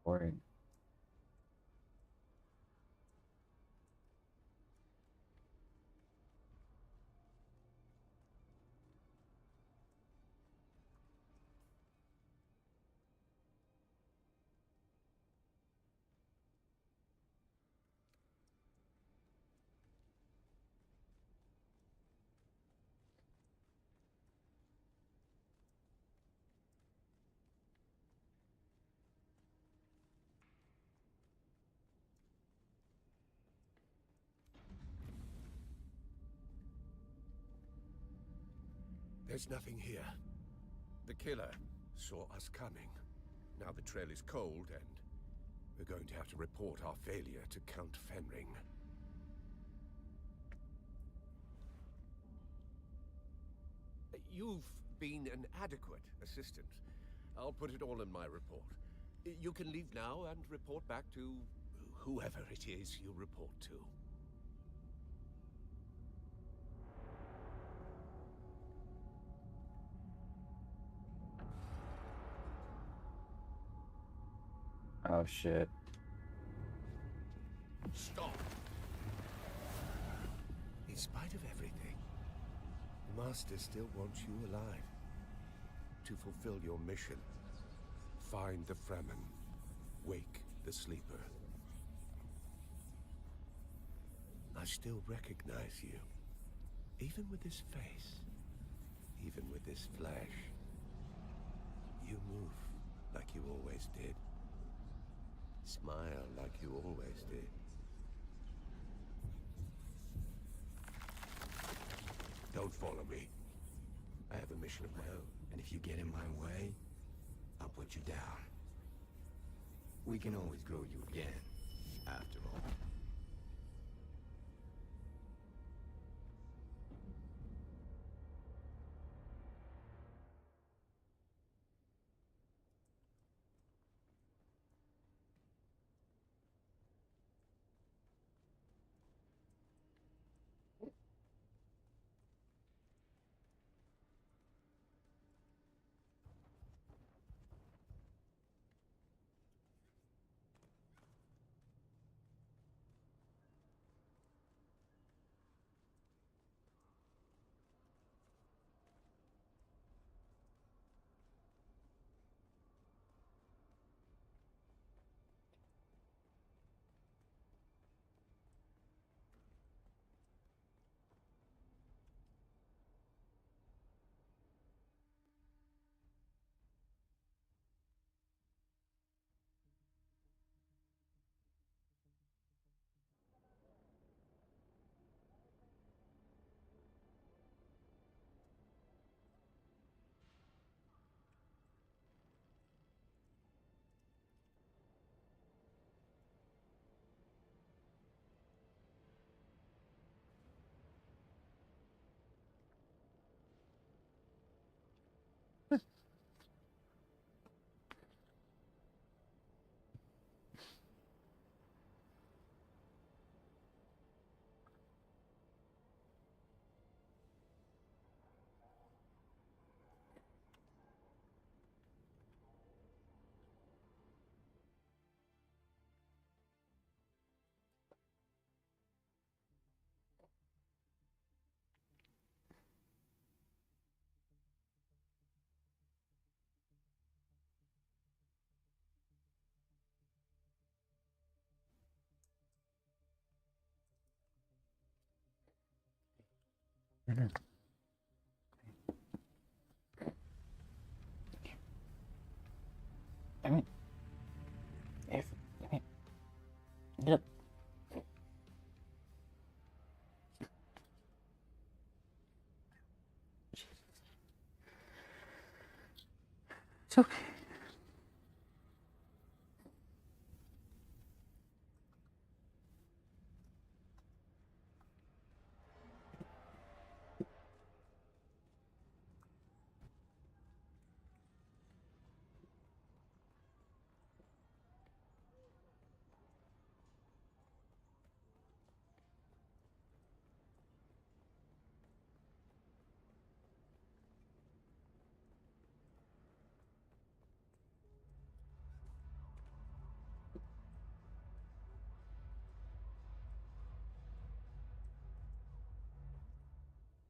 Boring. There's nothing here. The killer saw us coming. Now the trail is cold, and we're going to have to report our failure to Count Fenring. You've been an adequate assistant. I'll put it all in my report. You can leave now and report back to whoever it is you report to. Oh shit. Stop! In spite of everything, the Master still wants you alive. To fulfill your mission. Find the Fremen. Wake the sleeper. I still recognize you. Even with this face. Even with this flesh. You move like you always did. Smile like you always did. Don't follow me. I have a mission of my own. And if you get in my way, I'll put you down. We can always grow you again, after all. I mean, if I mean, get up. It's okay.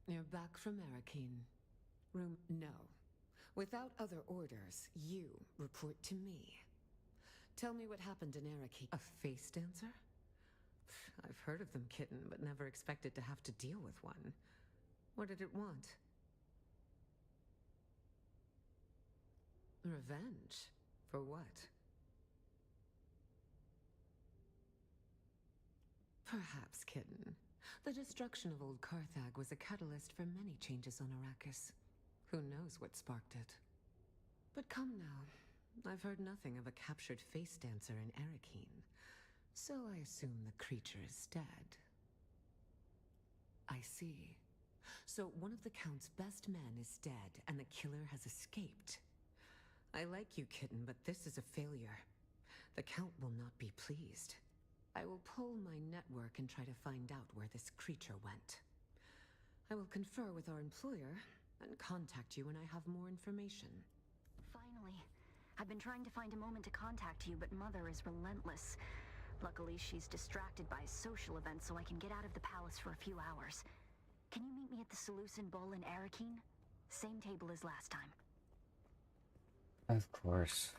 You're back from Arakeen. Room... No. Without other orders, you report to me. Tell me what happened in Arakeen. A face dancer? I've heard of them, kitten, but never expected to have to deal with one. What did it want? Revenge? For what? Perhaps, kitten. The destruction of old Carthag was a catalyst for many changes on Arrakis. Who knows what sparked it? But come now. I've heard nothing of a captured face dancer in Arakeen, so I assume the creature is dead. I see. So one of the Count's best men is dead, and the killer has escaped. I like you, kitten, but this is a failure. The Count will not be pleased. I will pull my network and try to find out where this creature went. I will confer with our employer and contact you when I have more information. Finally. I've been trying to find a moment to contact you, but Mother is relentless. Luckily, she's distracted by a social event, so I can get out of the palace for a few hours. Can you meet me at the Seleucid Bowl in Arakeen? Same table as last time. Of course.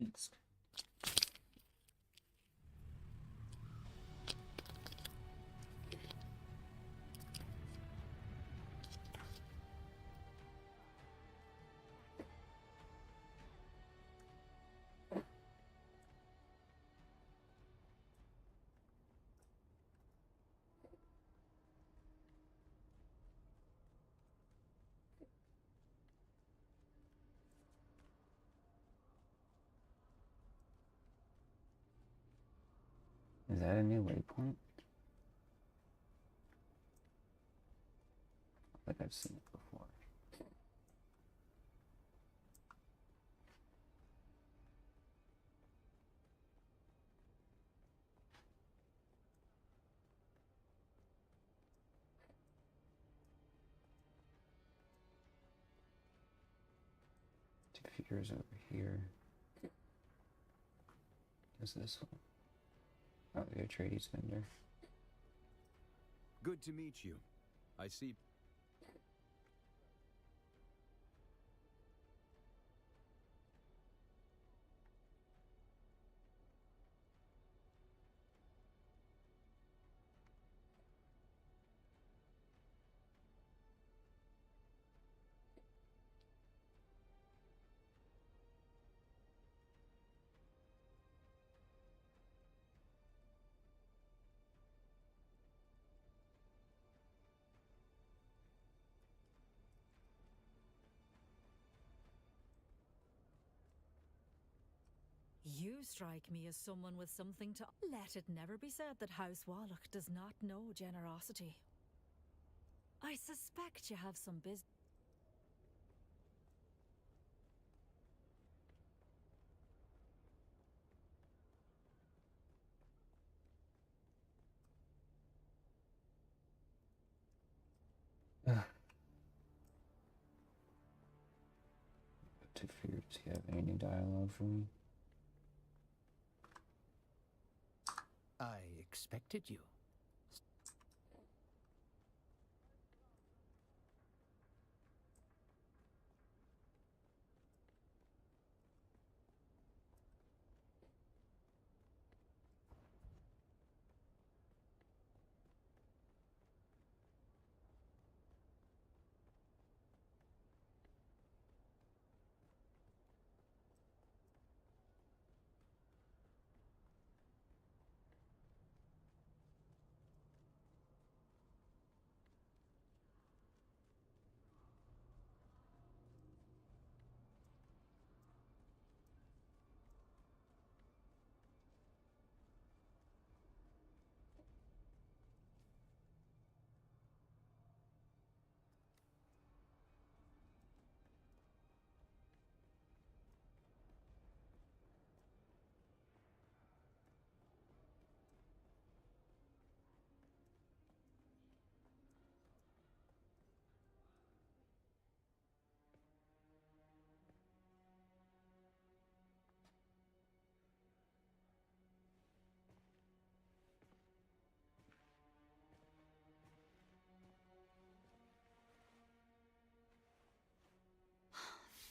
It's Is that a new waypoint? Like I've seen it before. Defeater's over here. What's this one? Oh, the Atreides vendor. Good to meet you. I see. You strike me as someone with something to... Let it never be said that House Wallach does not know generosity. I suspect you have some business. Defeater, does he have any dialogue for me? I expected you.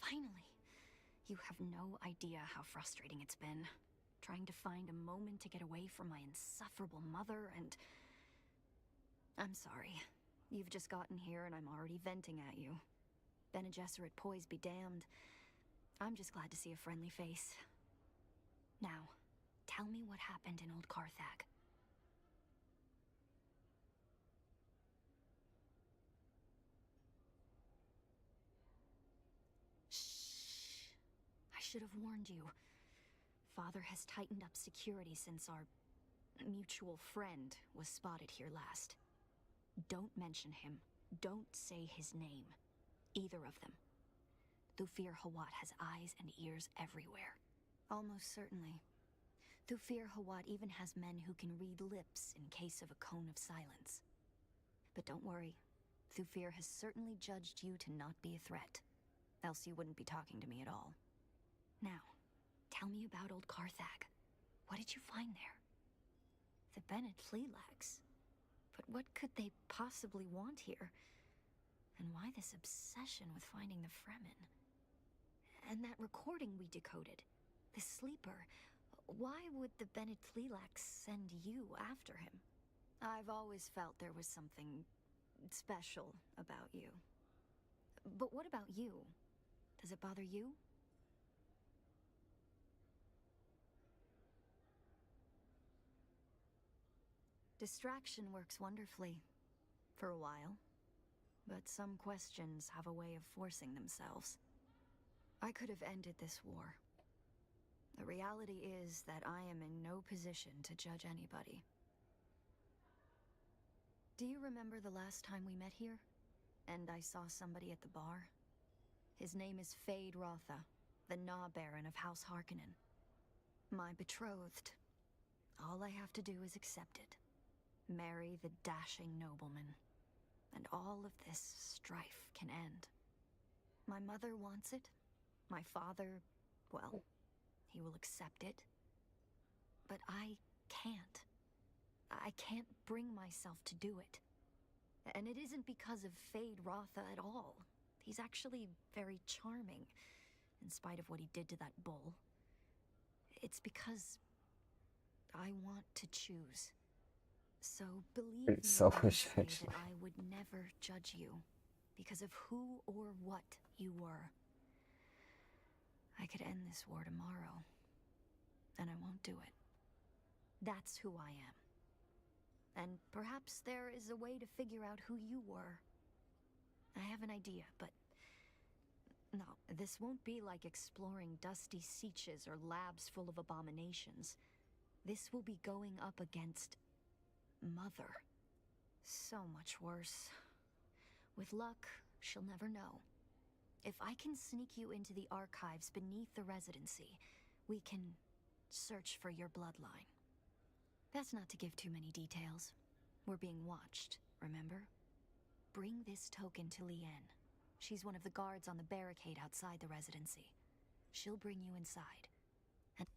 Finally. You have no idea how frustrating it's been. Trying to find a moment to get away from my insufferable mother and... I'm sorry. You've just gotten here and I'm already venting at you. Bene Gesserit poise be damned. I'm just glad to see a friendly face. Now, tell me what happened in Old Carthag. Shh. I should have warned you. Father has tightened up security since our mutual friend was spotted here last. Don't mention him. Don't say his name. Either of them. Thufir Hawat has eyes and ears everywhere. Almost certainly. Thufir Hawat even has men who can read lips in case of a cone of silence. But don't worry. Thufir has certainly judged you to not be a threat. Else you wouldn't be talking to me at all. Now, tell me about Old Carthag. What did you find there? The Bennett Flealags. But what could they possibly want here? And why this obsession with finding the Fremen? And that recording we decoded. The sleeper. Why would the Bennett Tleilax send you after him? I've always felt there was something special about you. But what about you? Does it bother you? Distraction works wonderfully. For a while. But some questions have a way of forcing themselves. I could have ended this war. The reality is that I am in no position to judge anybody. Do you remember the last time we met here? And I saw somebody at the bar? His name is Fade Rotha, the Gnaw Baron of House Harkonnen. My betrothed. All I have to do is accept it. Marry the dashing nobleman. And all of this strife can end. My mother wants it. My father, well, he will accept it. But I can't. I can't bring myself to do it. And it isn't because of Fade Rotha at all. He's actually very charming, in spite of what he did to that bull. It's because I want to choose. So believe me Pretty when I selfish, say actually. that I would never judge you because of who or what you were. I could end this war tomorrow, and I won't do it. That's who I am. And perhaps there is a way to figure out who you were. I have an idea, but no, this won't be like exploring dusty sietches or labs full of abominations. This will be going up against Mother. So much worse. With luck, she'll never know. If I can sneak you into the archives beneath the residency, we can search for your bloodline. That's not to give too many details. We're being watched, remember? Bring this token to Liane. She's one of the guards on the barricade outside the residency. She'll bring you inside. And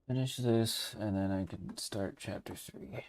Finish this, and then I can start chapter 3.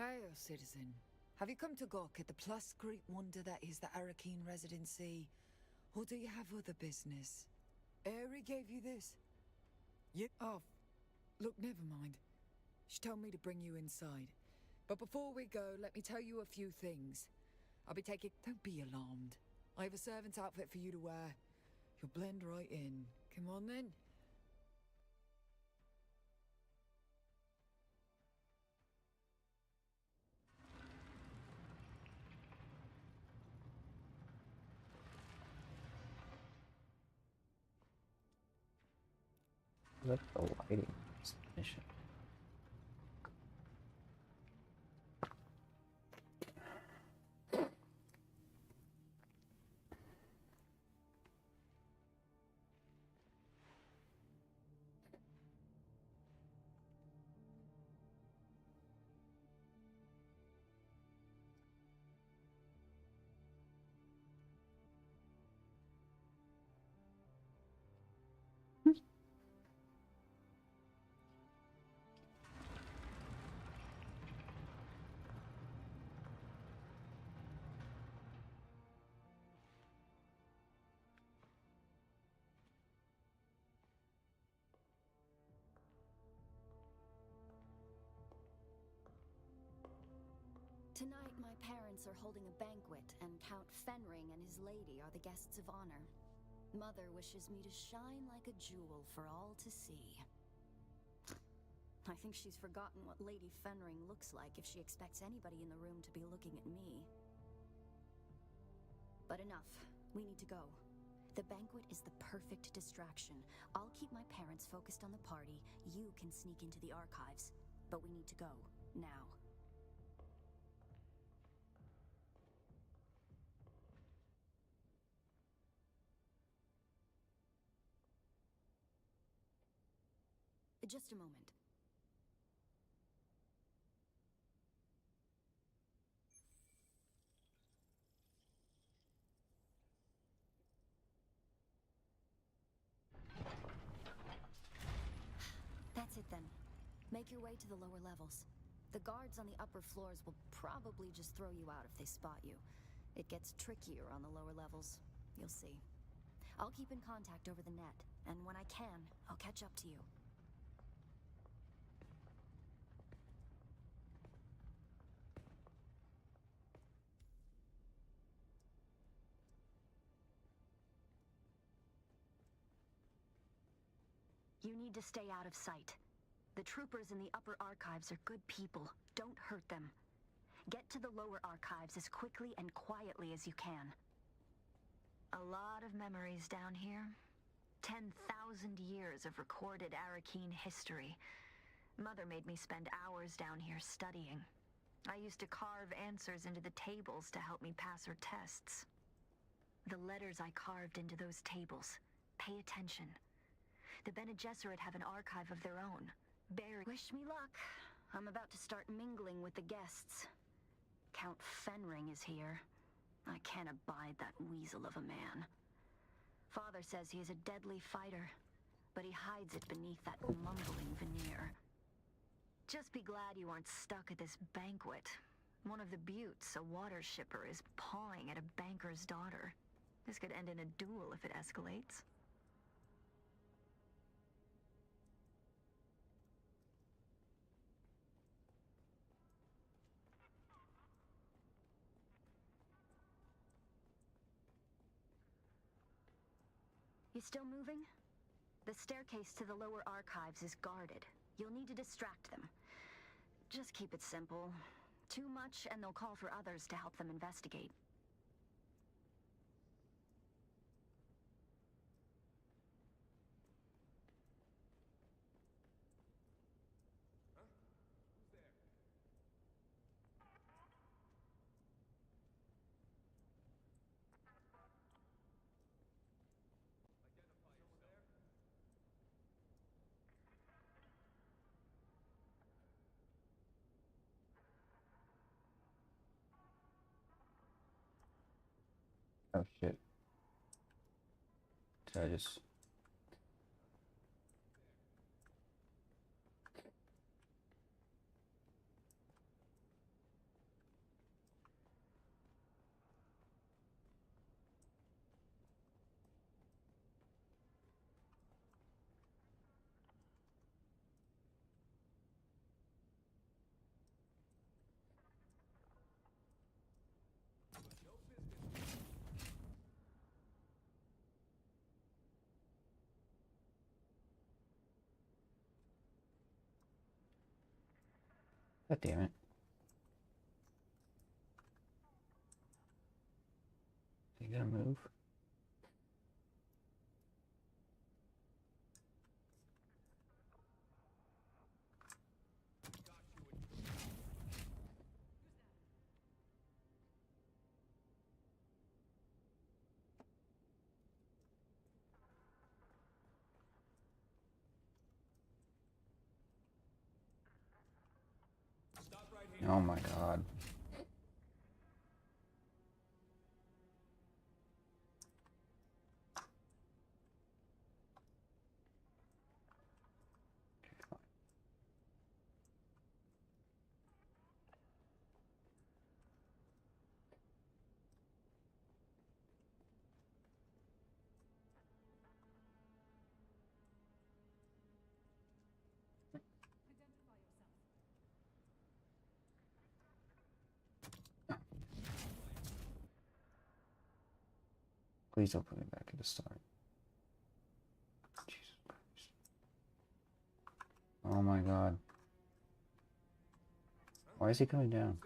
Hail, citizen. Have you come to gawk at the plus great wonder that is the Arakeen residency? Or do you have other business? Aerie gave you this? Oh, look, never mind. She told me to bring you inside. But before we go, let me tell you a few things. I'll be taking... Don't be alarmed. I have a servant's outfit for you to wear. You'll blend right in. Come on, then. Look at the lighting in this mission. Tonight, my parents are holding a banquet, and Count Fenring and his lady are the guests of honor. Mother wishes me to shine like a jewel for all to see. I think she's forgotten what Lady Fenring looks like if she expects anybody in the room to be looking at me. But enough. We need to go. The banquet is the perfect distraction. I'll keep my parents focused on the party. You can sneak into the archives. But we need to go. Now. Just a moment. That's it then. Make your way to the lower levels. The guards on the upper floors will probably just throw you out if they spot you. It gets trickier on the lower levels. You'll see. I'll keep in contact over the net, and when I can, I'll catch up to you. You need to stay out of sight. The troopers in the upper archives are good people. Don't hurt them. Get to the lower archives as quickly and quietly as you can. A lot of memories down here. 10,000 years of recorded Arakeen history. Mother made me spend hours down here studying. I used to carve answers into the tables to help me pass her tests. The letters I carved into those tables. Pay attention. The Bene Gesserit have an archive of their own. Wish me luck. I'm about to start mingling with the guests. Count Fenring is here. I can't abide that weasel of a man. Father says he is a deadly fighter, but he hides it beneath that mumbling veneer. Just be glad you aren't stuck at this banquet. One of the buttes, a water shipper, is pawing at a banker's daughter. This could end in a duel if it escalates. You still moving? The staircase to the lower archives is guarded. You'll need to distract them. Just keep it simple. Too much, and they'll call for others to help them investigate. Oh shit. Did I just... God damn it. You gotta move. Oh my god. Please don't put me back at the start. Jesus Christ. Oh my god. Why is he coming down?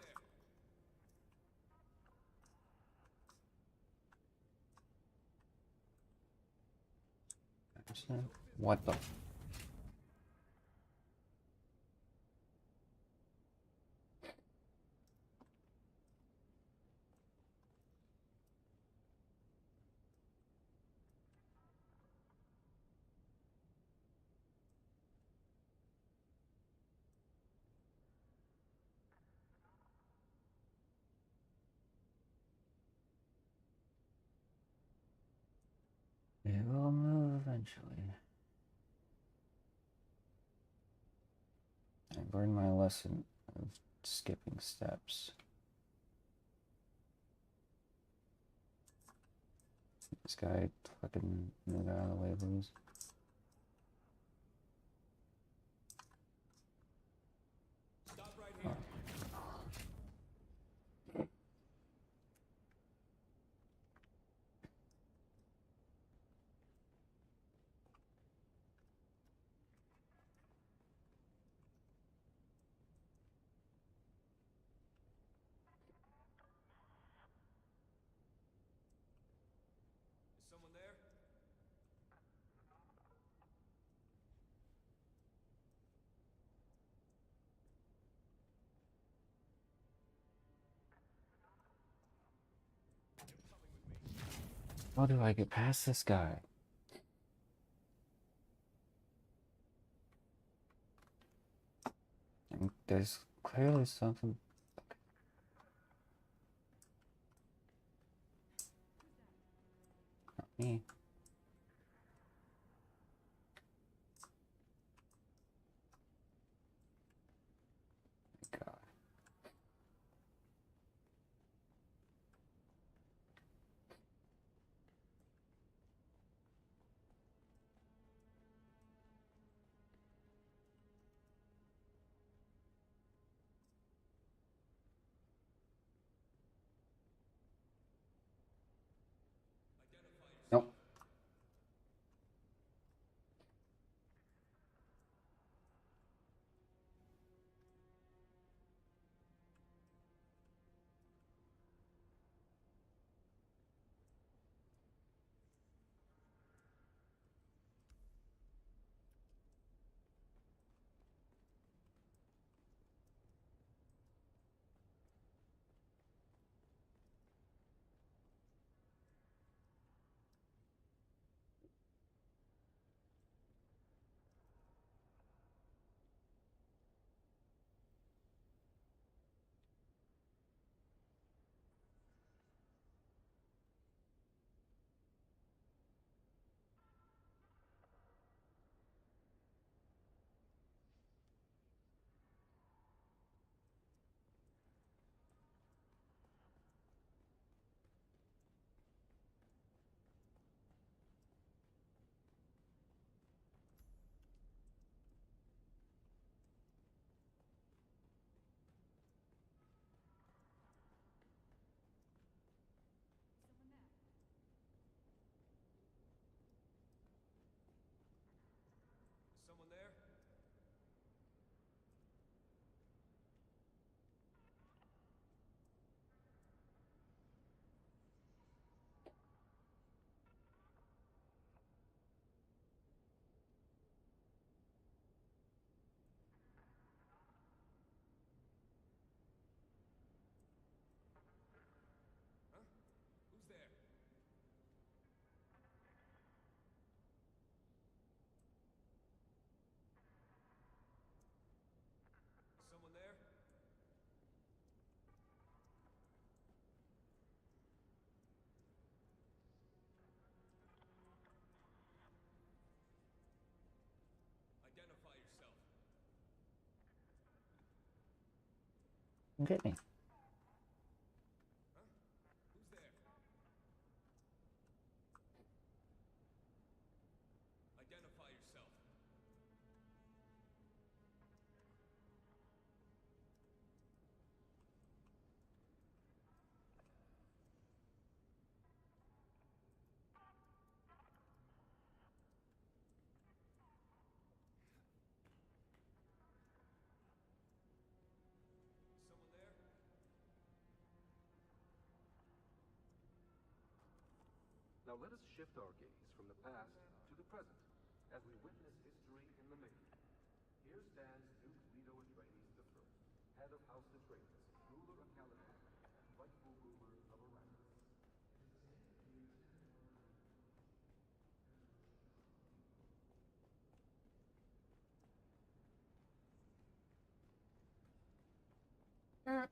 What the? It will move eventually. I learned my lesson of skipping steps. This guy fucking move out of the way, please. Oh. Someone there? How do I get past this guy? And there's clearly something. Not me. God. Nope. Get me. Who's there? Identify yourself. Someone there? Now let us shift our gaze from the past to the present, as we witness history in the making. Here stands Duke Leto Atreides the First, head of House Atreides, ruler of Caledonia, and rightful ruler of Arrakis. Who's that?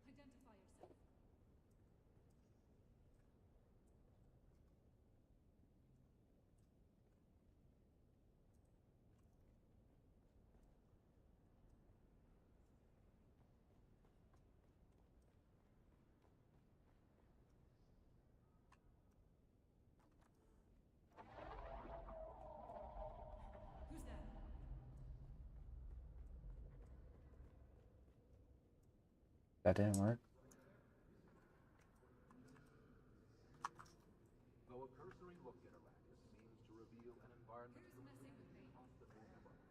Identify yourself. Who's that? That didn't work. Though a cursory look at Arrakis seems to reveal an environment completely inhospitable to life,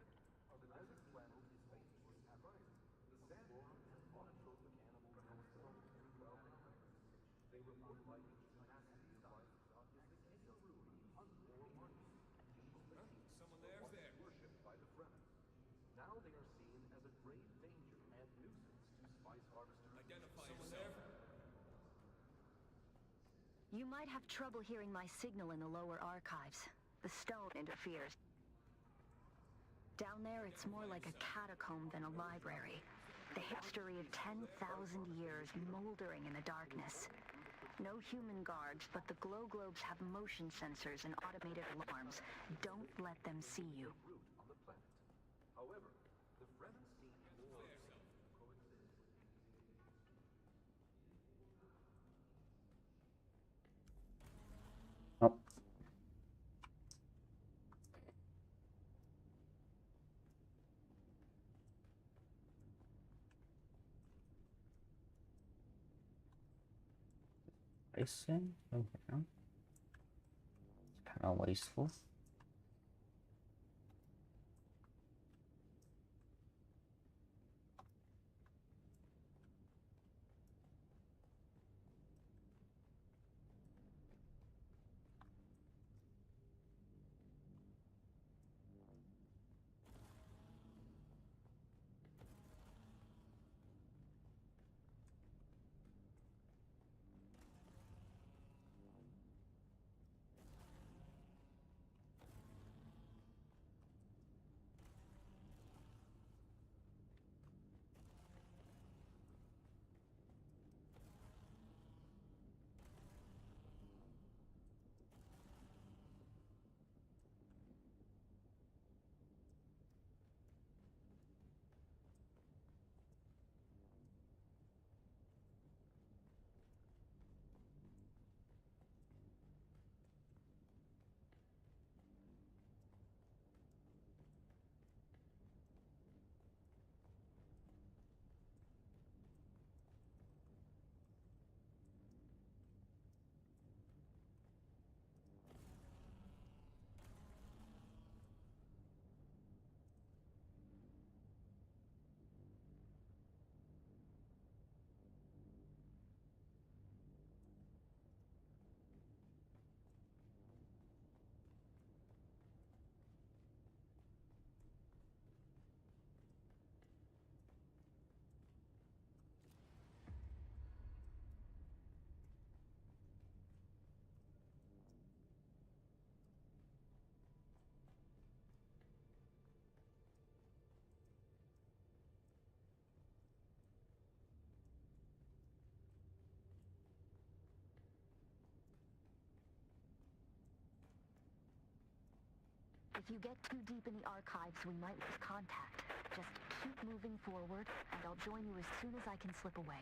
the desert planet is famous for safaris. The sandworms have monitored the cannibal ghosts of over 3,000 They report life tenacity of life. Is the kangaroo unborn martyrs? These species Someone were there? once There. worshipped by the Fremen. Now they are seen as a grave danger and nuisance to spice harvesters. Identify yourself. You might have trouble hearing my signal in the lower archives. The stone interferes. Down there, it's more like a catacomb than a library. The history of 10,000 years moldering in the darkness. No human guards, but the glow globes have motion sensors and automated alarms. Don't let them see you. On the planet. However, the Fremen seem more to coexist. Oh. Racing? Okay. It's kind of wasteful. If you get too deep in the archives, we might lose contact. Just keep moving forward, and I'll join you as soon as I can slip away.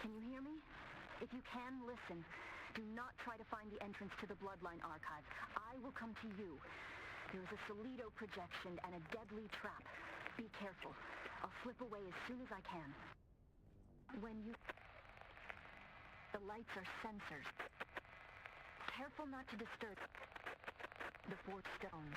Can you hear me? If you can, listen. Do not try to find the entrance to the Bloodline Archive. I will come to you. There is a Solido projection and a deadly trap. Be careful. I'll slip away as soon as I can. When you... The lights are sensors. Careful not to disturb the fourth stone.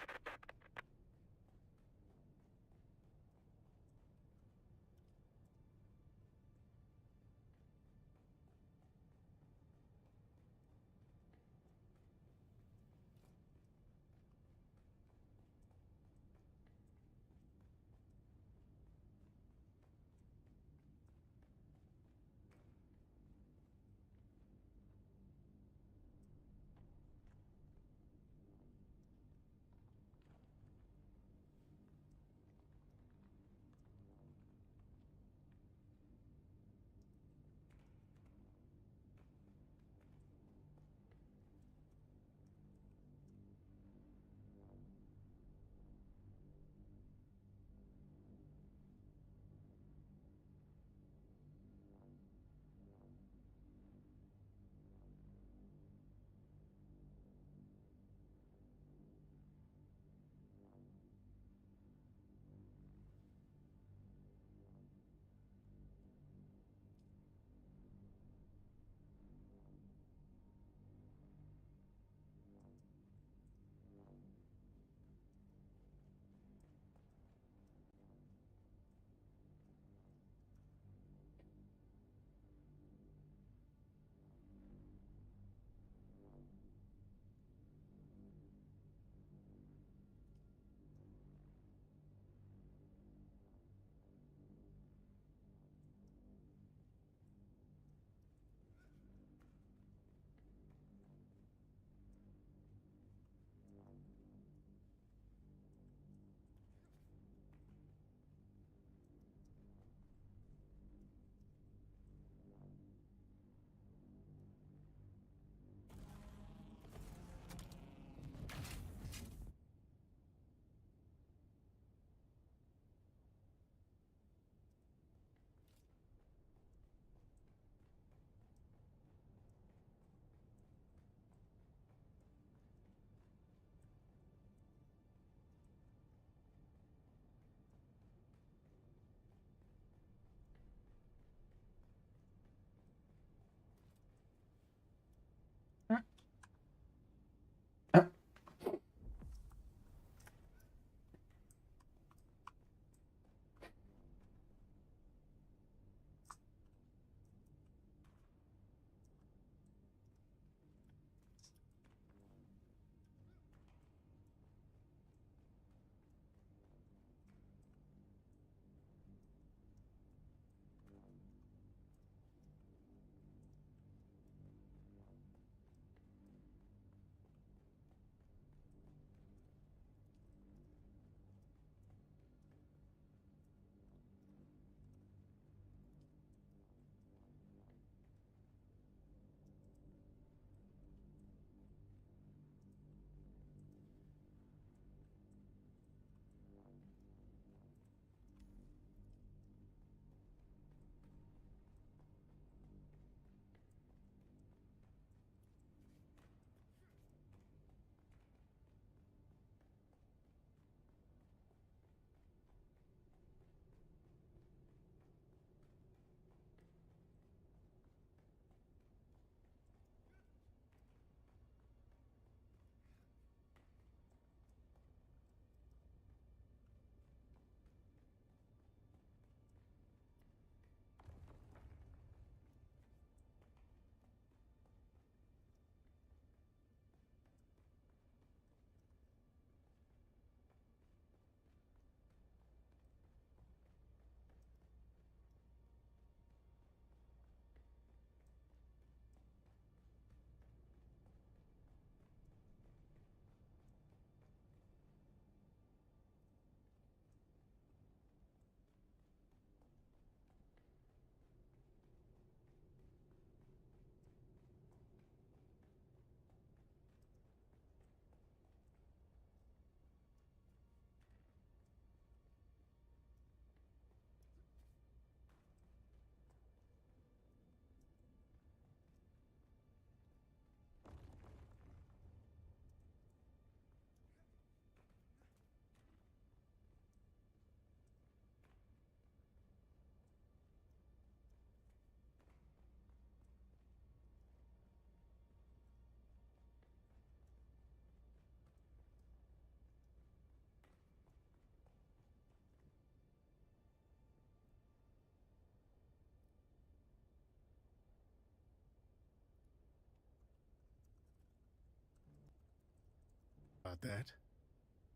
about that.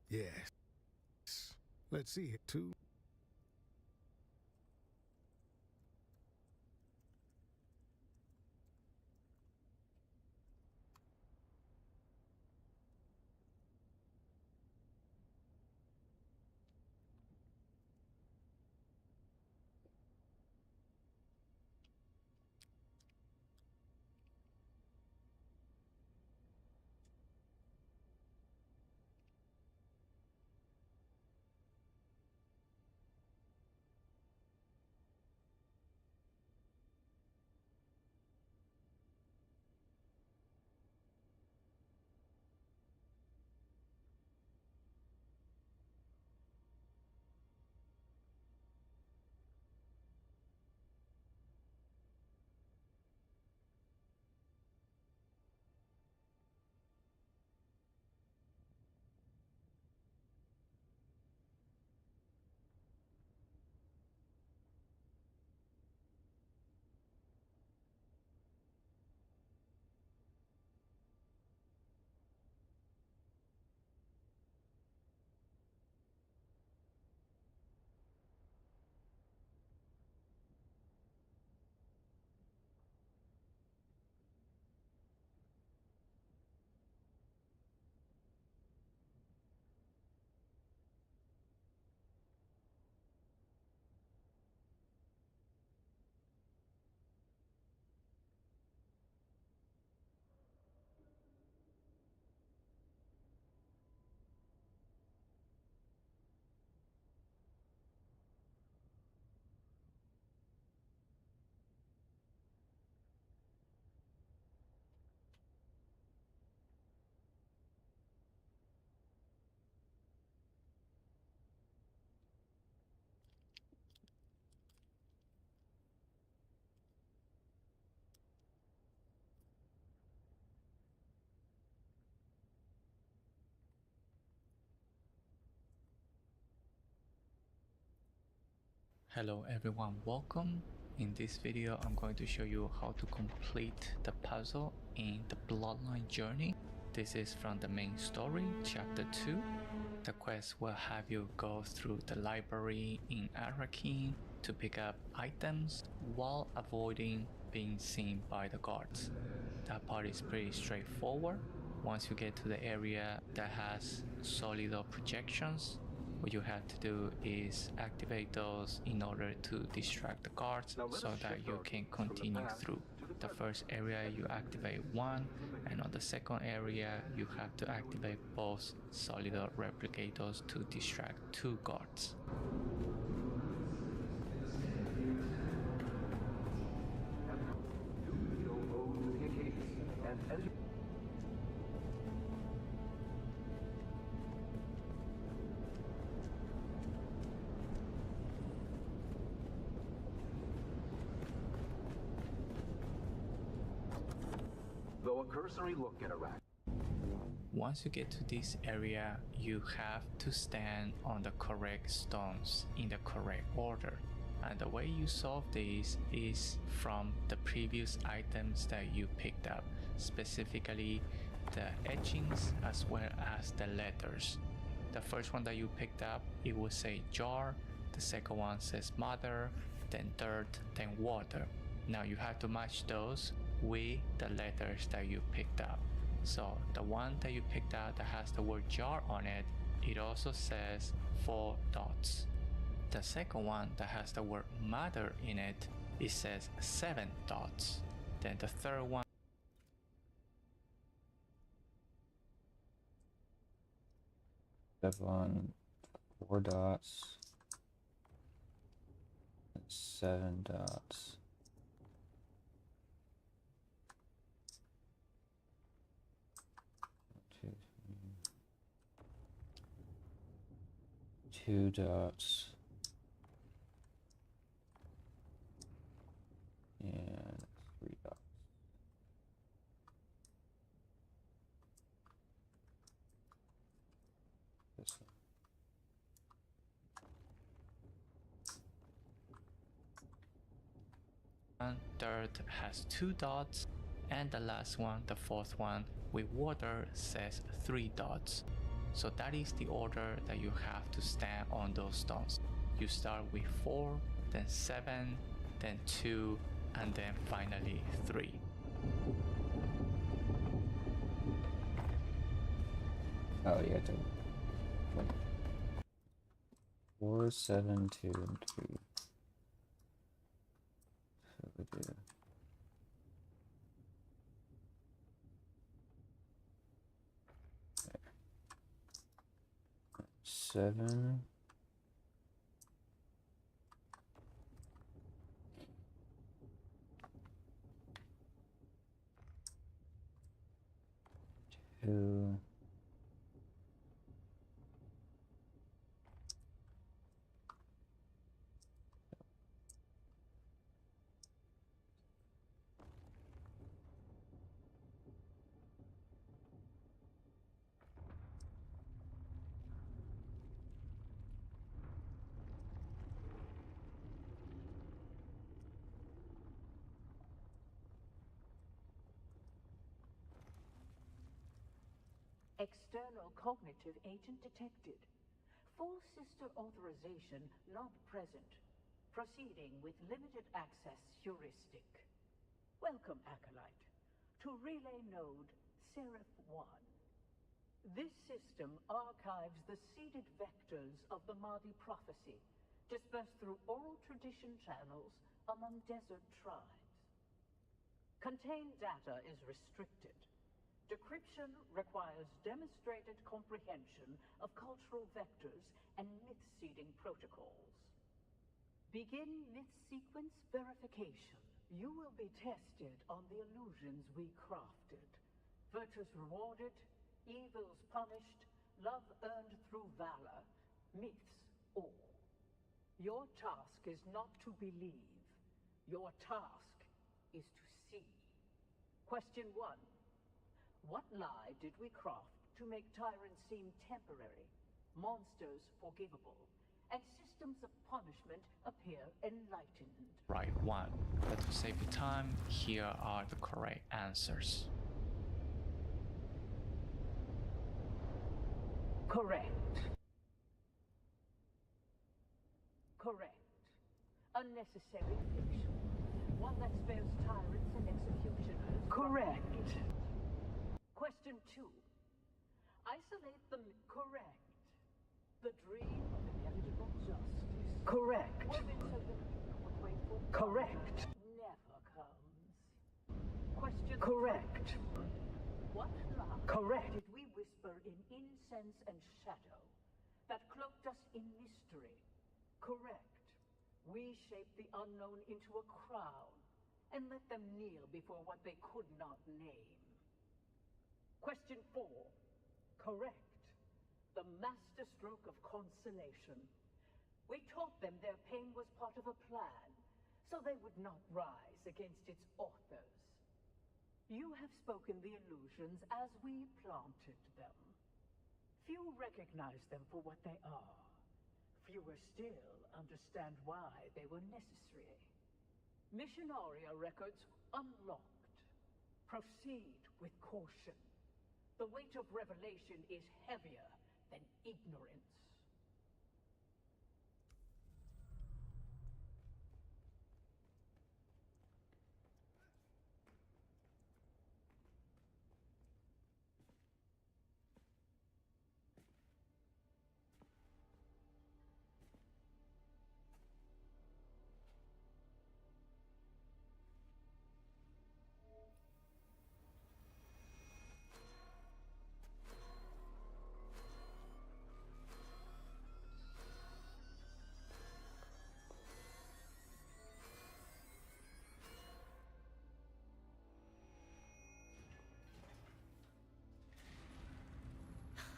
Yes. Let's see it too. Hello everyone, welcome. In this video I'm going to show you how to complete the puzzle in the Bloodline Journey. This is from the main story, chapter 2. The quest will have you go through the library in Arrakeen to pick up items while avoiding being seen by the guards. That part is pretty straightforward. Once you get to the area that has solid projections, what you have to do is activate those in order to distract the guards so that you can continue through. The first area you activate one, and on the second area you have to activate both solid replicators to distract two guards. Though a cursory look at Iraq. Once you get to this area, you have to stand on the correct stones in the correct order. And the way you solve this is from the previous items that you picked up, specifically the etchings as well as the letters. The first one that you picked up, it will say jar, the second one says mother, then dirt, then water. Now you have to match those with the letters that you picked up. So the one that you picked out that has the word jar on it, it also says 4 dots. The second one that has the word mother in it, it says 7 dots. Then the third one, on 4 dots, 7 dots. Two dots and 3 dots. This one, dirt has 2 dots, and the last one, the fourth one with water, says 3 dots. So that is the order that you have to stand on those stones. You start with 4, then 7, then 2, and then finally 3. Oh, yeah, 4, 7, 2, and 3. So we do 7. Two. External cognitive agent detected. Full sister authorization not present. Proceeding with limited access heuristic. Welcome, Acolyte, to Relay Node Seraph 1. This system archives the seeded vectors of the Mahdi prophecy, dispersed through oral tradition channels among desert tribes. Contained data is restricted. Decryption requires demonstrated comprehension of cultural vectors and myth-seeding protocols. Begin myth sequence verification. You will be tested on the illusions we crafted. Virtues rewarded, evils punished, love earned through valor, myths all. Your task is not to believe. Your task is to see. Question 1. What lie did we craft to make tyrants seem temporary, monsters forgivable, and systems of punishment appear enlightened? Right 1. But to save you time, here are the correct answers. Correct. Correct. Unnecessary fiction. One that spares tyrants and executioners. Correct. Question 2. Isolate the correct. The dream of inevitable justice. Correct. Correct. Never comes. Question. Correct. What lie? Correct. Did we whisper in incense and shadow that cloaked us in mystery? Correct. We shaped the unknown into a crown and let them kneel before what they could not name. Question 4. Correct. The masterstroke of consolation. We taught them their pain was part of a plan, so they would not rise against its authors. You have spoken the illusions as we planted them. Few recognize them for what they are. Fewer still understand why they were necessary. Missionaria records unlocked. Proceed with caution. The weight of revelation is heavier than ignorance.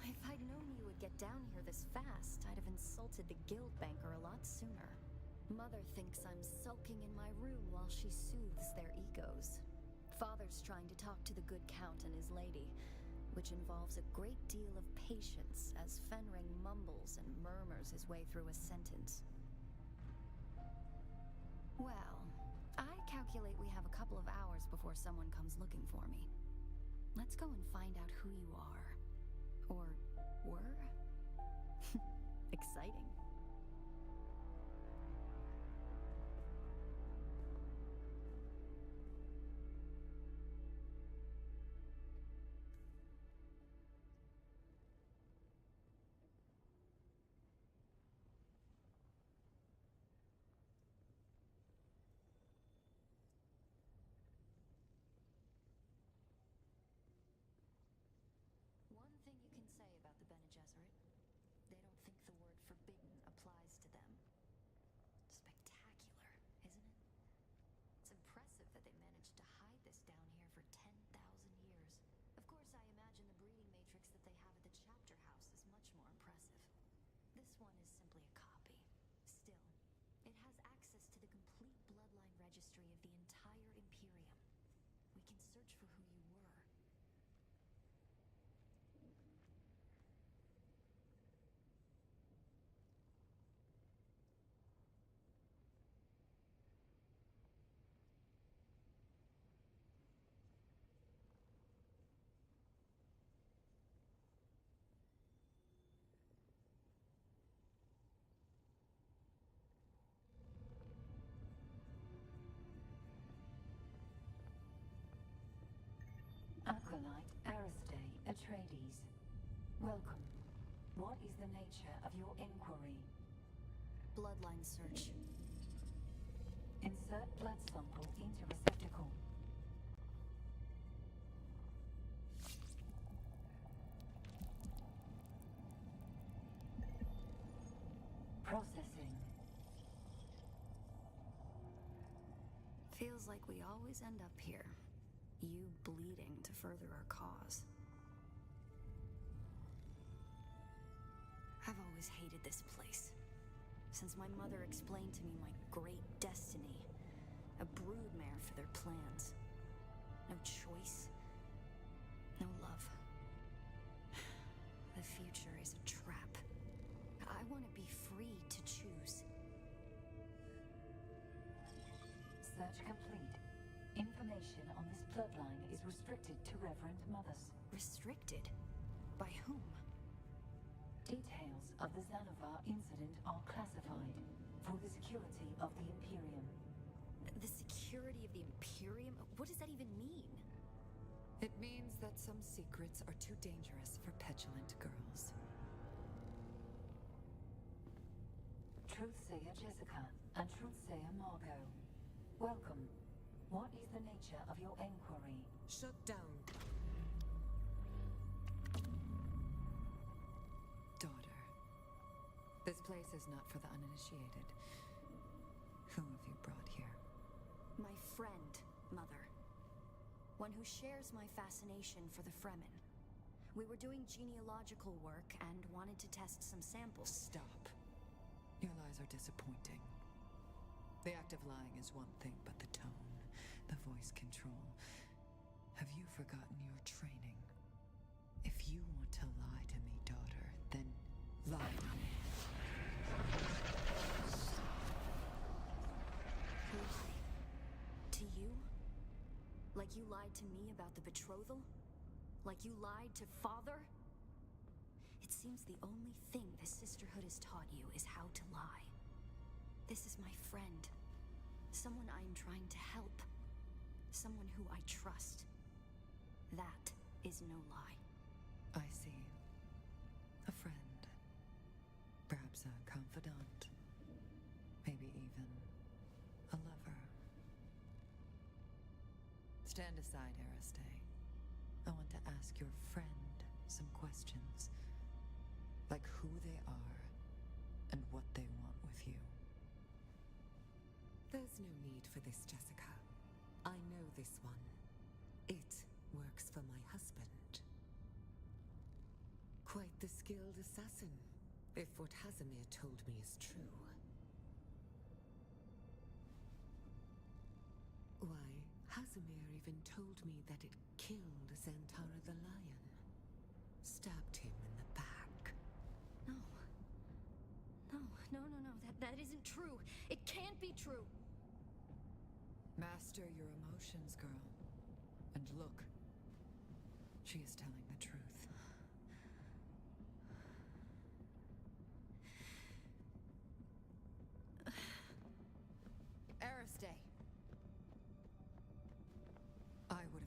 If I'd known you would get down here this fast, I'd have insulted the guild banker a lot sooner. Mother thinks I'm sulking in my room while she soothes their egos. Father's trying to talk to the good count and his lady, which involves a great deal of patience as Fenring mumbles and murmurs his way through a sentence. Well, I calculate we have a couple of hours before someone comes looking for me. Let's go and find out who you are. Or Were? Exciting. One thing you can say about the Bene Gesserit, they don't think the word forbidden applies to them. Spectacular, isn't it? It's impressive that they managed to hide this down here for 10,000 years. Of course, I imagine the breeding matrix that they have at the chapter house is much more impressive. This one is simply a copy. Still, it has access to the complete bloodline registry of the entire Imperium. We can search for who you were. Acolyte Aristae Atreides. Welcome. What is the nature of your inquiry? Bloodline search. Insert blood sample into receptacle. Processing. Feels like we always end up here. You bleeding to further our cause. I've always hated this place. Since my mother explained to me my great destiny. A broodmare for their plans. No choice. No love. The future is a trap. I want to be free to choose. Search complete. Information on this bloodline is restricted to Reverend Mothers. Restricted? By whom? Details of the Xanavar incident are classified for the security of the Imperium. The security of the Imperium? What does that even mean? It means that some secrets are too dangerous for petulant girls. Truthsayer Jessica and Truthsayer Margot. Welcome. What is the nature of your inquiry? Shut down. Daughter, this place is not for the uninitiated. Who have you brought here? My friend, Mother. One who shares my fascination for the Fremen. We were doing genealogical work and wanted to test some samples. Stop. Your lies are disappointing. The act of lying is one thing, but the tone, the voice control. Have you forgotten your training? If you want to lie to me, daughter, then lie to me. Lie? To you? Like you lied to me about the betrothal? Like you lied to Father? It seems the only thing the sisterhood has taught you is how to lie. This is my friend. Someone I am trying to help. Someone who I trust. That is no lie. I see. A friend. Perhaps a confidant. Maybe even a lover. Stand aside, Aristae. I want to ask your friend some questions. Like who they are and what they want with you. There's no need for this, Jessica. I know this one. It works for my husband. Quite the skilled assassin, if what Hazimir told me is true. Why, Hazimir even told me that it killed Xantara the Lion. Stabbed him in the back. No. No. That isn't true. It can't be true. Master your emotions, girl. And look. She is telling the truth.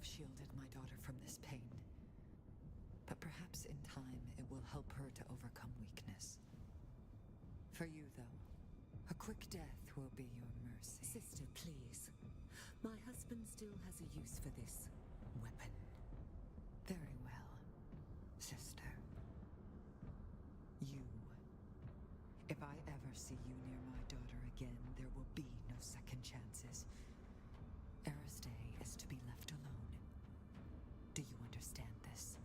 shielded my daughter from this pain. But perhaps in time it will help her to overcome weakness. For you, though, a quick death will be your mercy. Sister, please. My husband still has a use for this weapon. Very well, sister. You. If I ever see you near my daughter again, there will be no second chances. Erisday is to be left alone. Do you understand this?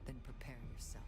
Then prepare yourself.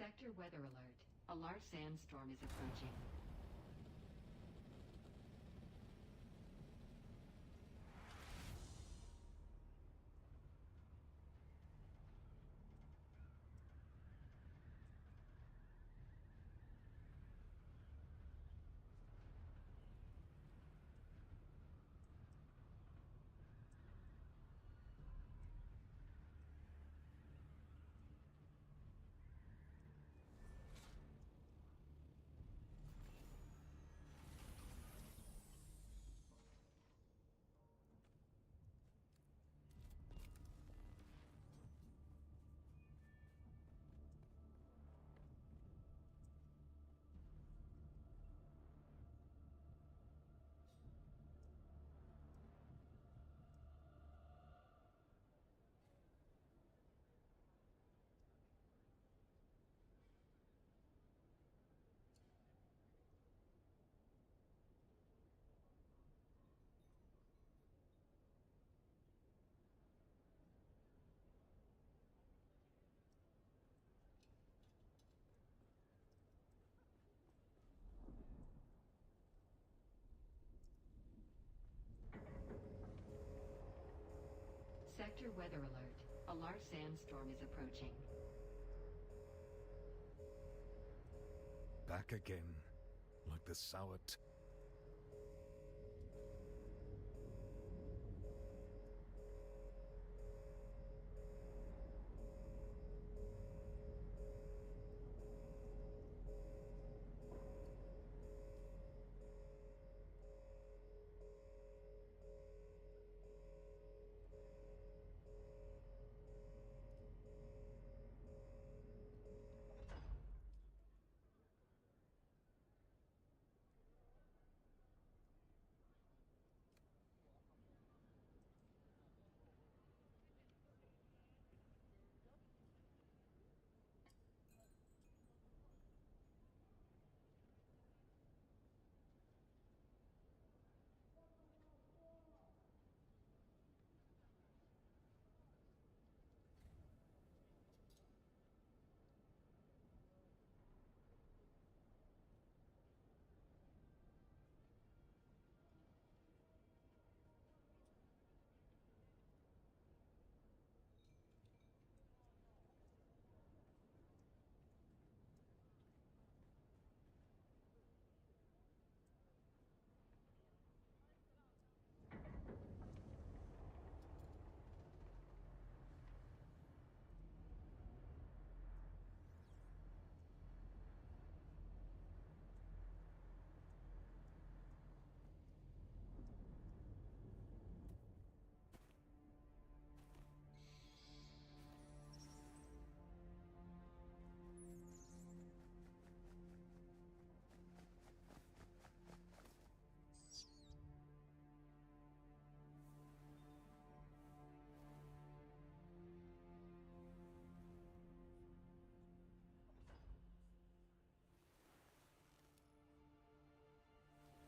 Sector weather alert. A large sandstorm is approaching. Sector weather alert. A large sandstorm is approaching. Back again, like the sour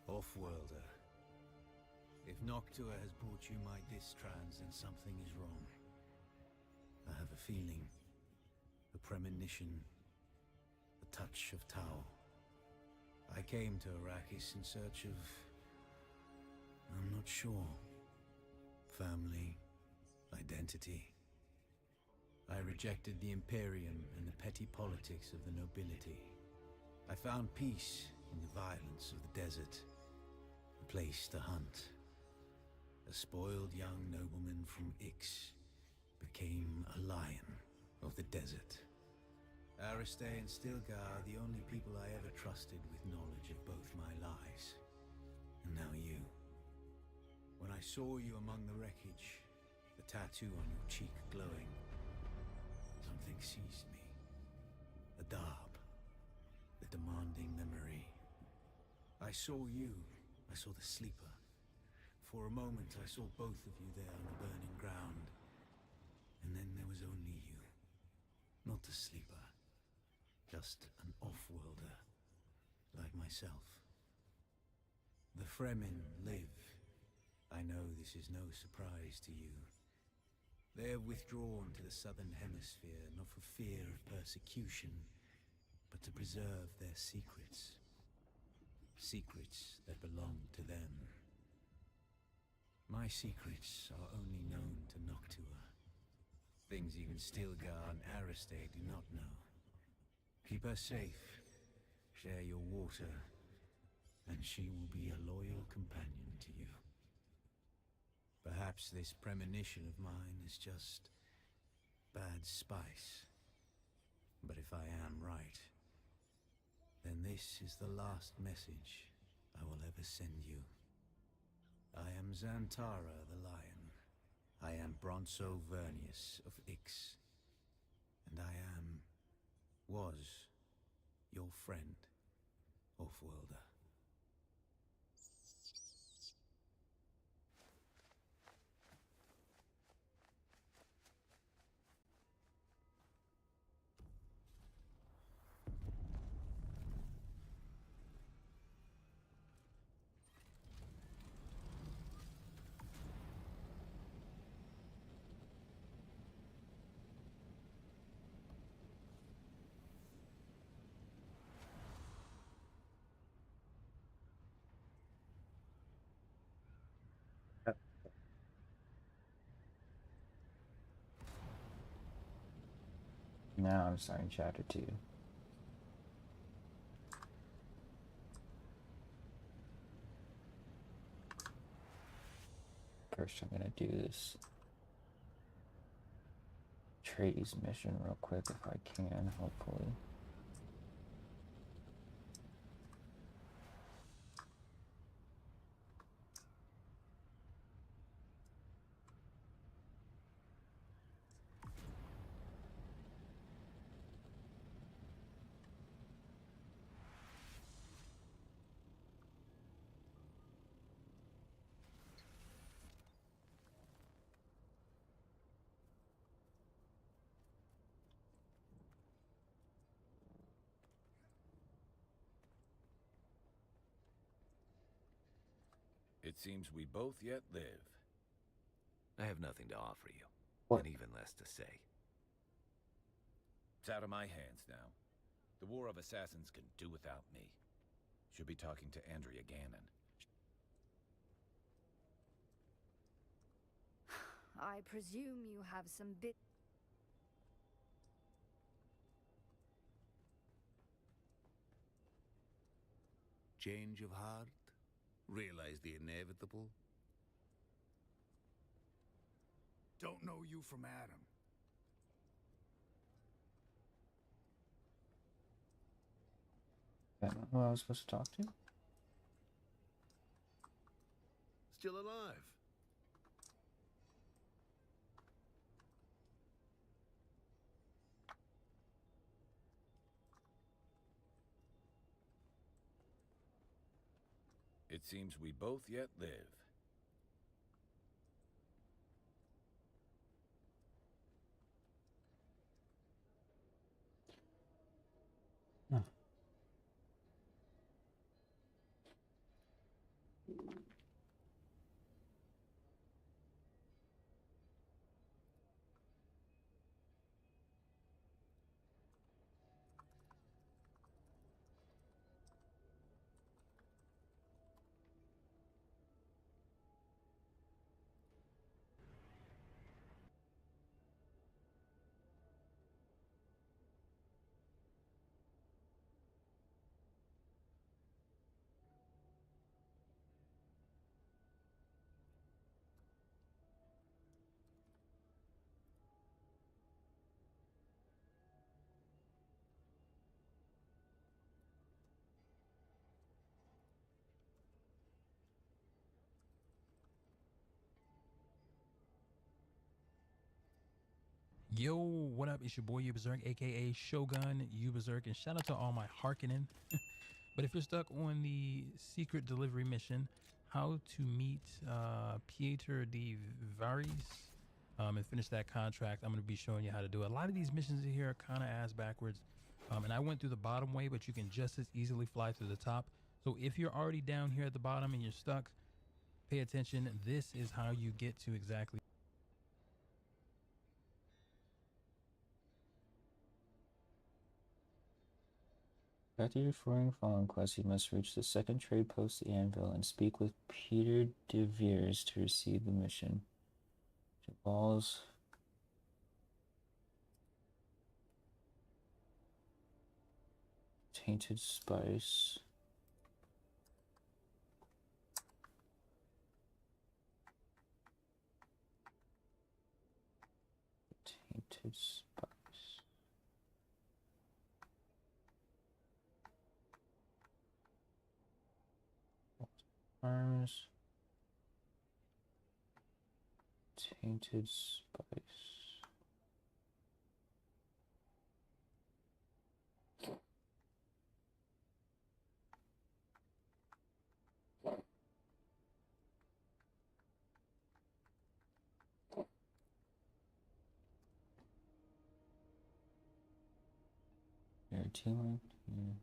Off-worlder. If Noctua has brought you my distrans, then something is wrong. I have a feeling, a premonition, a touch of Tau. I came to Arrakis in search of... I'm not sure. Family, identity. I rejected the Imperium and the petty politics of the nobility. I found peace in the violence of the desert. A place to hunt. A spoiled young nobleman from Ix became a lion of the desert. Aristay and Stilgar are the only people I ever trusted with knowledge of both my lives. And now you. When I saw you among the wreckage, the tattoo on your cheek glowing, something seized me. A darb. A demanding memory. I saw you. I saw the sleeper. For a moment, I saw both of you there on the burning ground. And then there was only you. Not the sleeper. Just an off-worlder. Like myself. The Fremen live. I know this is no surprise to you. They have withdrawn to the southern hemisphere, not for fear of persecution, to preserve their secrets. Secrets that belong to them. My secrets are only known to Noctua. Things even Stilgar and Aristae do not know. Keep her safe, share your water, and she will be a loyal companion to you. Perhaps this premonition of mine is just bad spice. But if I am right, then this is the last message I will ever send you. I am Xantara the Lion. I am Bronzo Vernius of Ix. And I was your friend, Offworlder. Now I'm starting chapter 2. First, I'm gonna do this Trades mission real quick if I can, hopefully. It seems we both yet live. I have nothing to offer you, What? and even less to say. It's out of my hands now. The War of Assassins can do without me. Should be talking to Andrea Gannon. I presume you have some bit... Change of heart? Realize the inevitable? Don't know you from Adam. I don't know who I was supposed to talk to. Still alive. It seems we both yet live. Yo, what up? It's your boy Berserk, aka Shogun Berserk, and shout out to all my Harkonnen. But if you're stuck on the secret delivery mission, how to meet Pieter de Varies and finish that contract, I'm going to be showing you how to do it. A lot of these missions in here are kind of ass backwards, and I went through the bottom way, but you can just as easily fly through the top. So if you're already down here at the bottom and you're stuck, pay attention. This is how you get to exactly. After your fallen quest, you must reach the second trade post, the Anvil, and speak with Peter de Veers to receive the mission. Jabal's tainted spice. Tainted spice. Arms. Tainted spice. Your team here.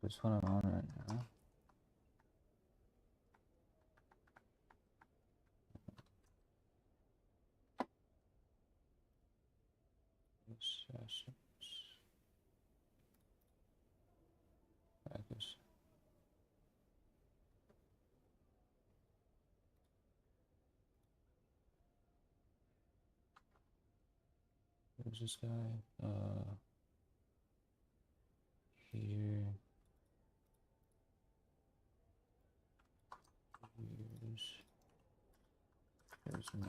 That's what I'm on right now. Assassins. Focus. Where's this guy? Here. Here's my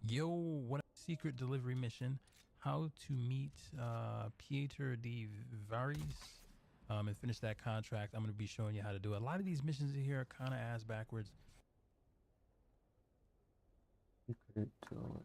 Yo, what a secret delivery mission. How to meet Pieter de Varies and finish that contract. I'm going to be showing you how to do it. A lot of these missions here are kind of ass backwards. secret delivery.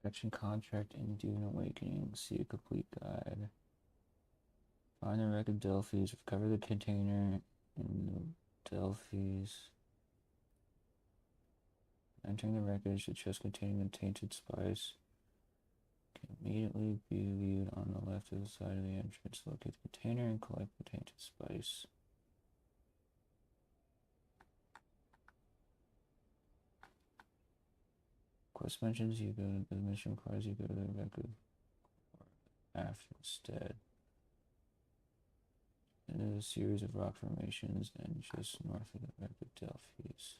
Action contract in Dune Awakening. See a complete guide. Find the wreck of Delphi's. Recover the container in the Delphi's. Entering the wreckage, the chest containing the tainted spice can immediately be viewed on the left of the side of the entrance. Locate the container and collect the tainted spice. Quest mentions you go to the mission requires you go to the wreck of aft instead. And there's a series of rock formations and just north of the wreck of Delphi's.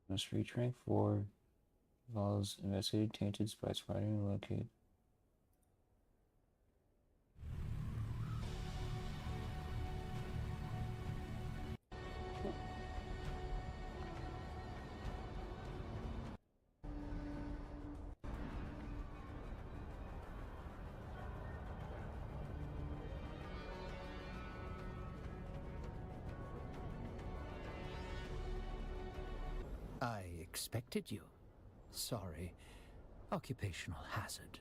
Must reach rank 4. Involves investigating tainted spice fighting and locate. I expected you. Sorry. Occupational hazard.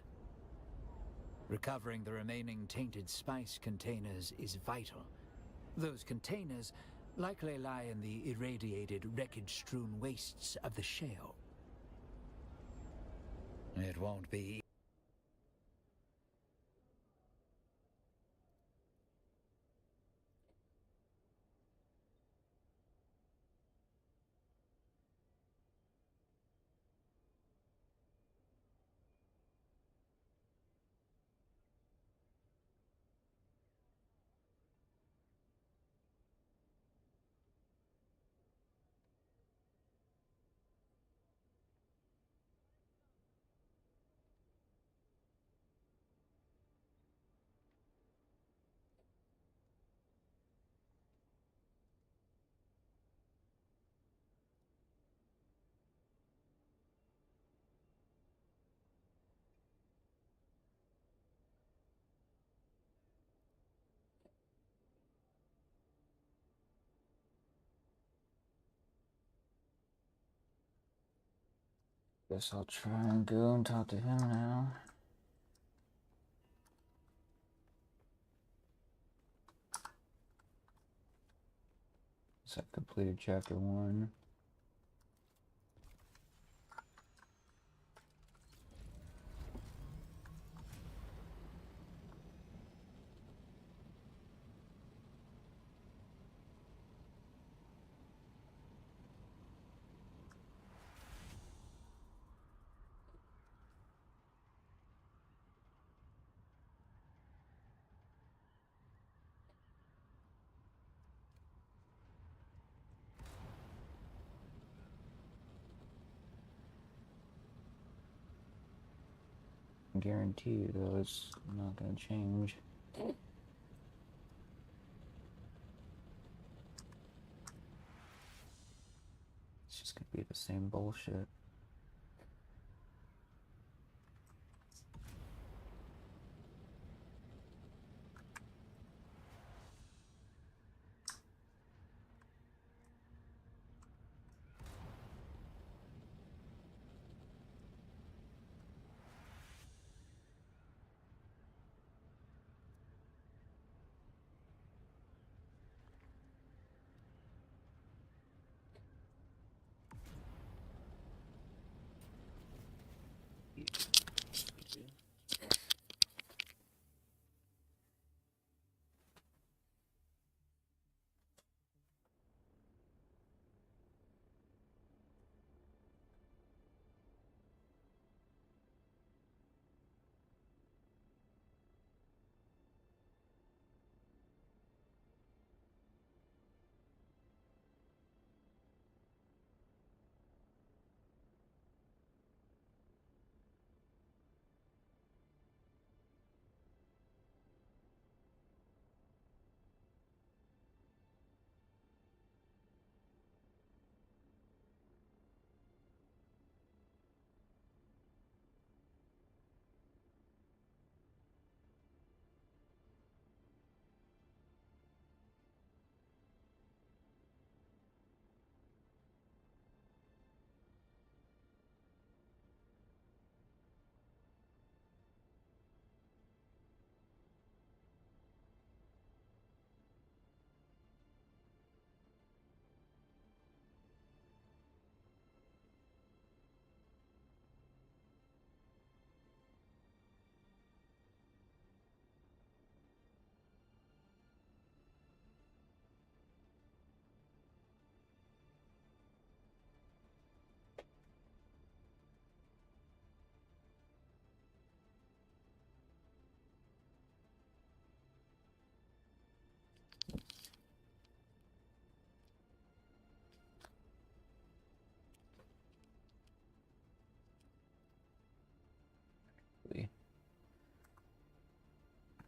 Recovering the remaining tainted spice containers is vital. Those containers likely lie in the irradiated, wreckage-strewn wastes of the shale. It won't be... Guess I'll try and go and talk to him now. So I completed chapter 1. Guarantee you though, it's not gonna change. It's just gonna be the same bullshit.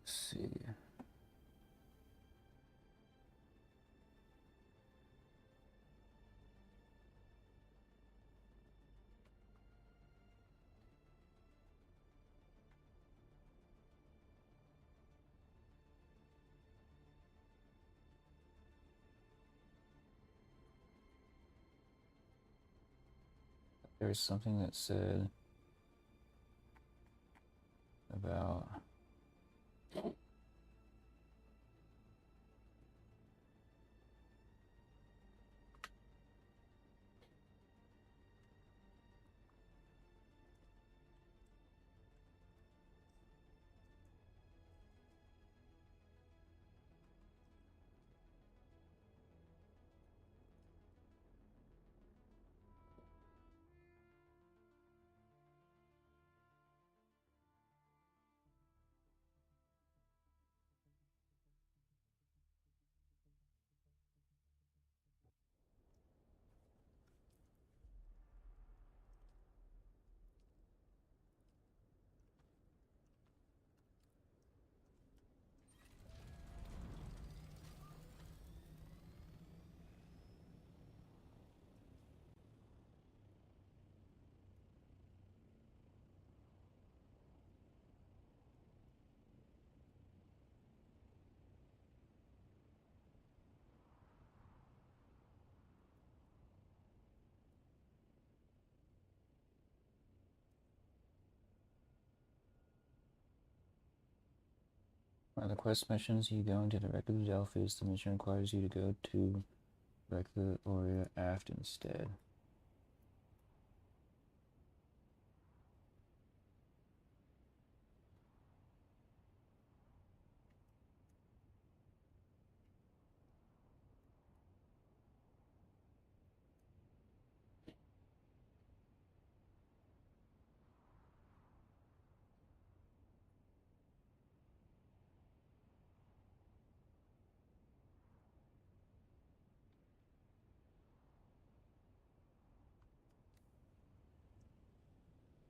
Let's see. There's something that said about one of the quest missions. You go into the wreck of the Delphis. The mission requires you to go to wreck the Aurea aft instead.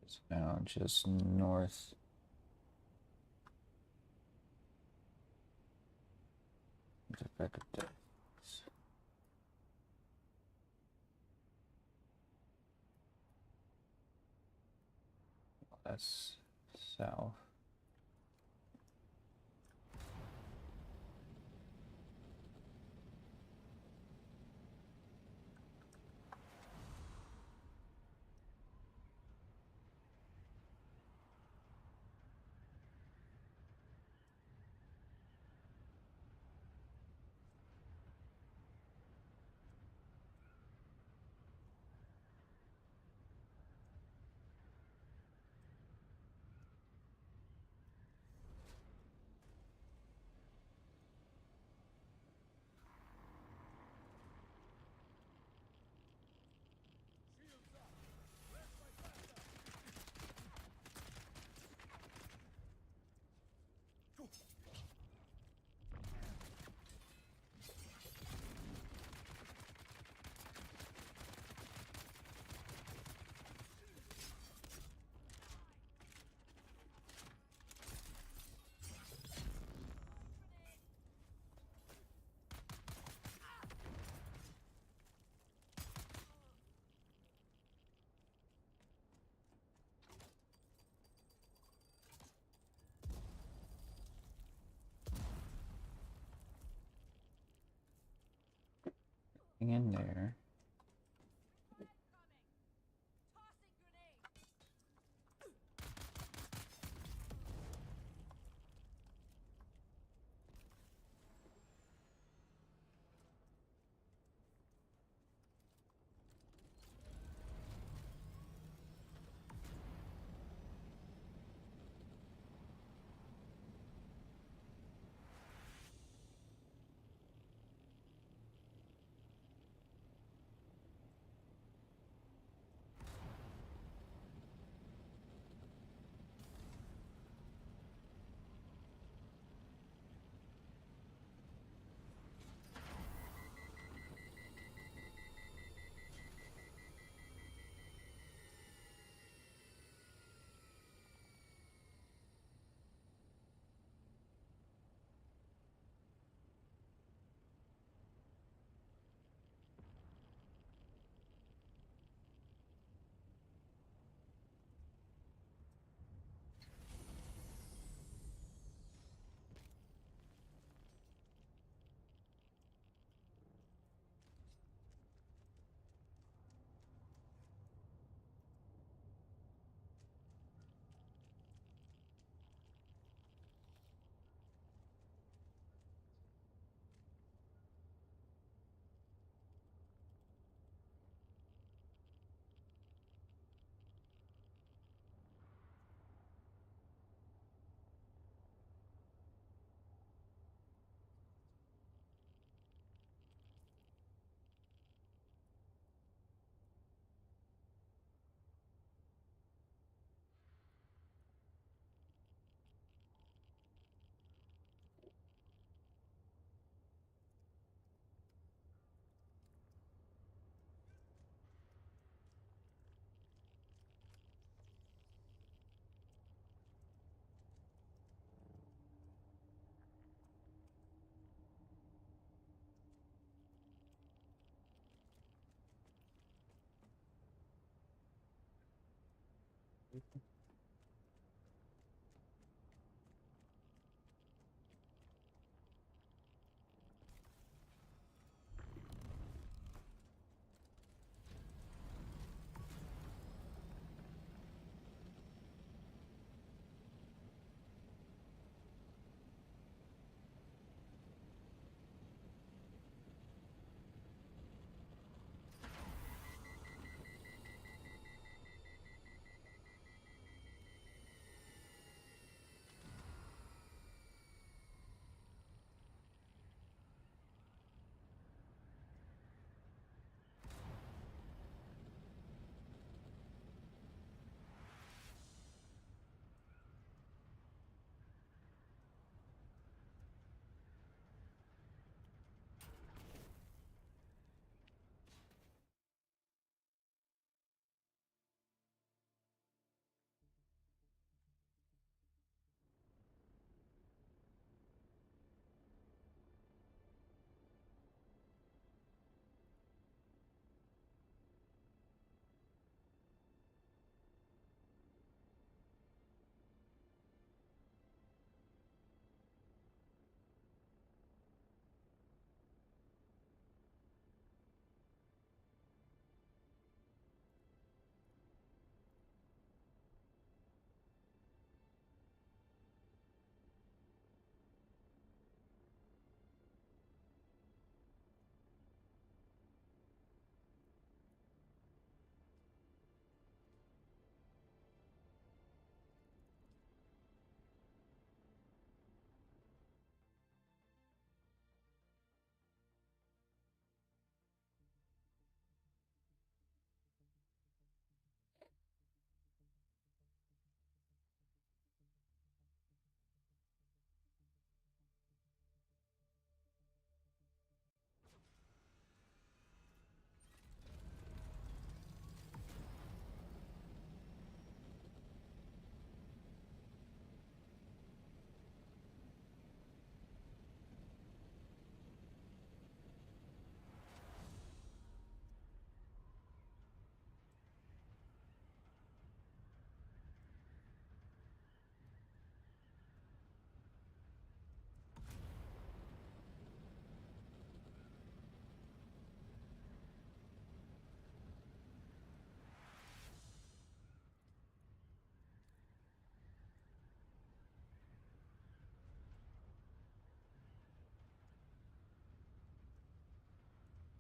It's found just north of the wreck of Delphis. That's south. In there.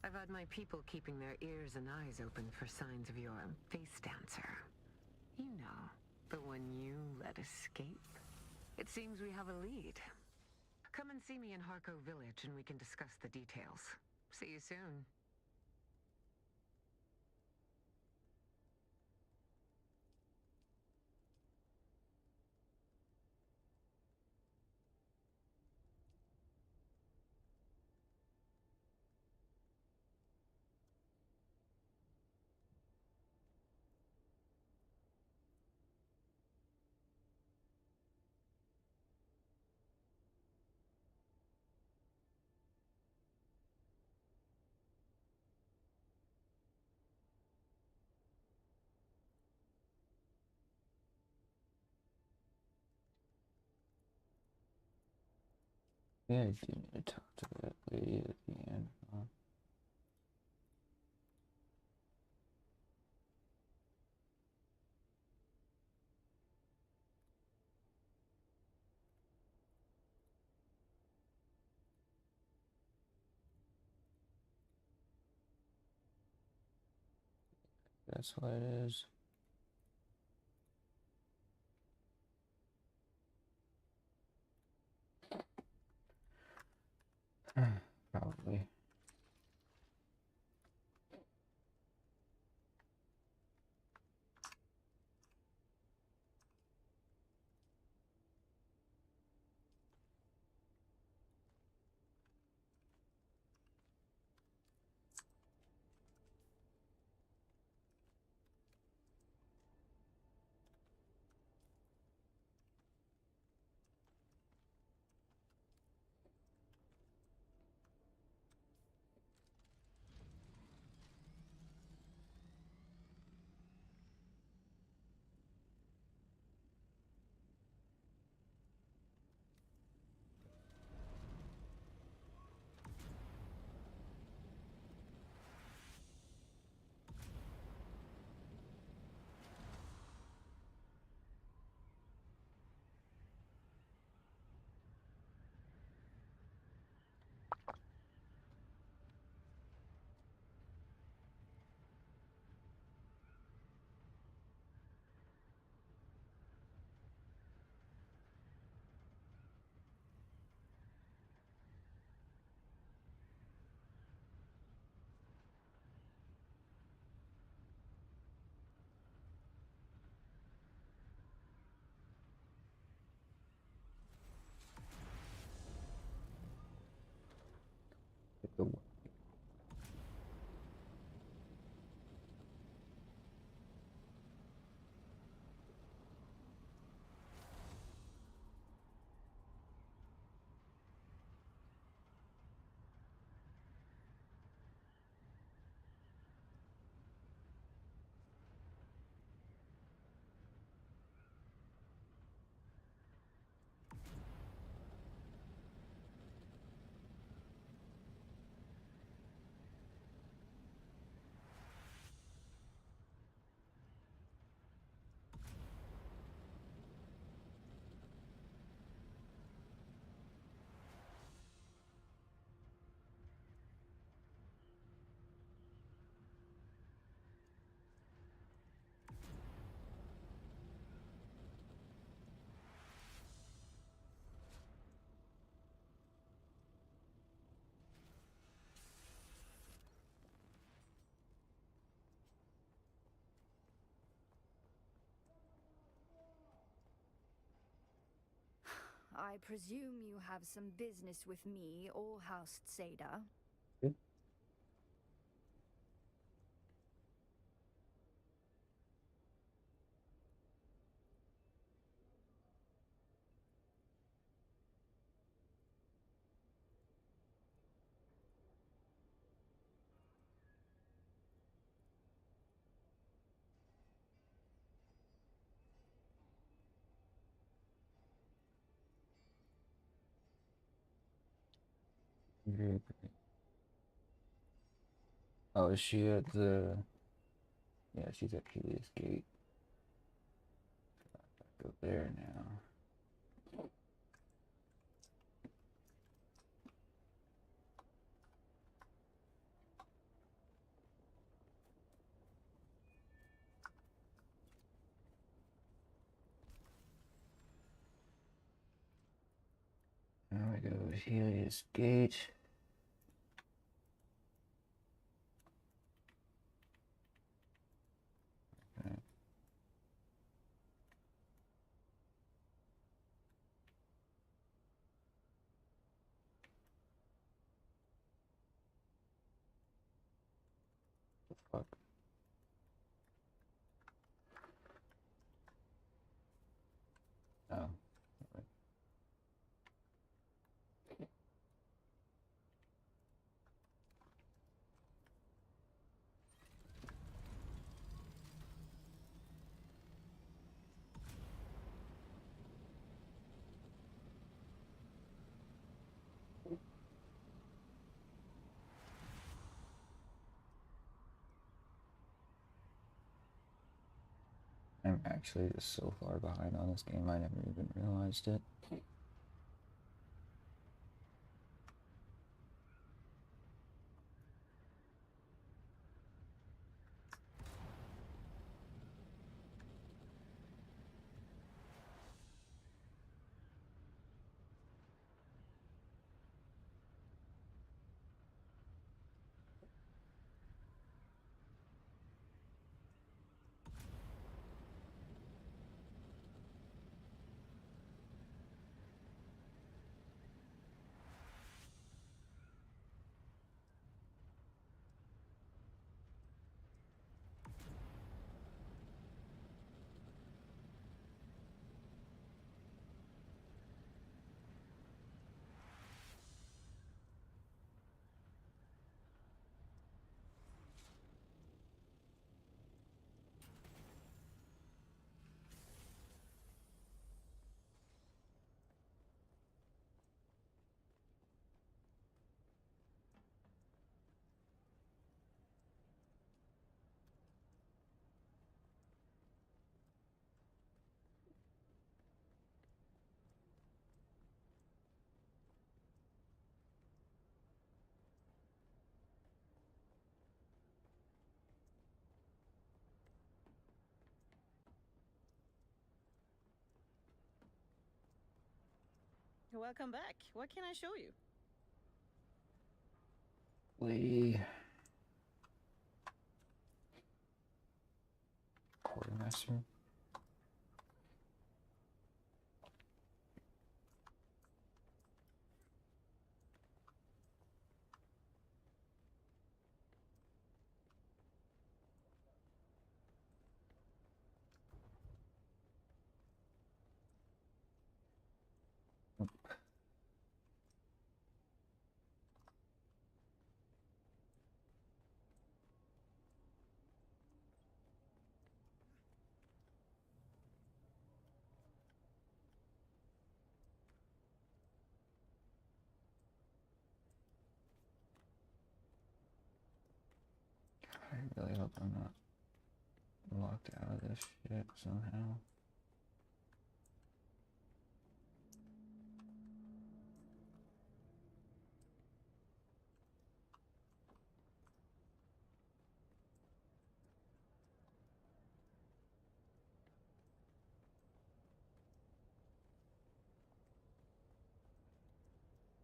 I've had my people keeping their ears and eyes open for signs of your face dancer. You know, the one you let escape. It seems we have a lead. Come and see me in Harko Village and we can discuss the details. See you soon. Yeah, I do need to talk to that lady at the end, huh? That's what it is. Probably. Go. I presume you have some business with me or House Seda. Oh, is she at the... Yeah, she's at Helios Gate. Go there now. Now we go to Helios Gate. Okay. The fuck? Oh. I'm actually just so far behind on this game, I never even realized it. Welcome back. What can I show you? Lady. Quartermaster. really hope I'm not locked out of this shit somehow.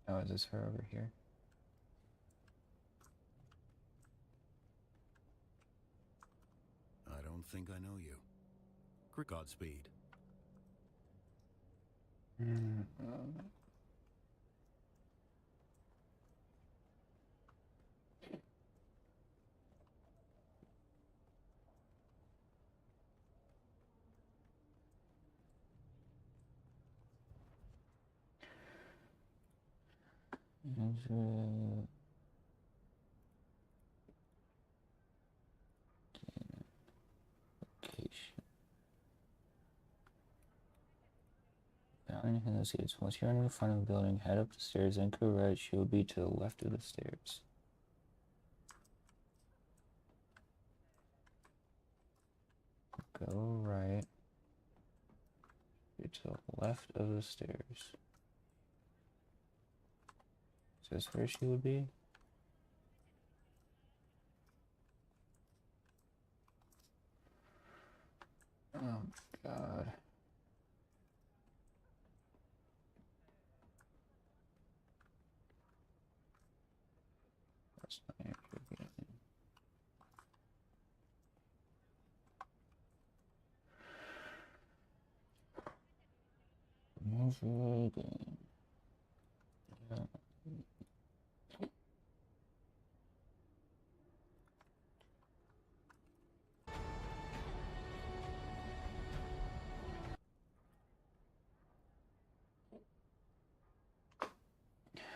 Oh, is this her over here? I don't think I know you. Godspeed. Location. Found in the seats. Once you're in front of the building, head up the stairs, then go right. She will be to the left of the stairs. Go right. You're to the left of the stairs. Is this where she would be? Oh god. That's not Andrew Gannon. Yeah.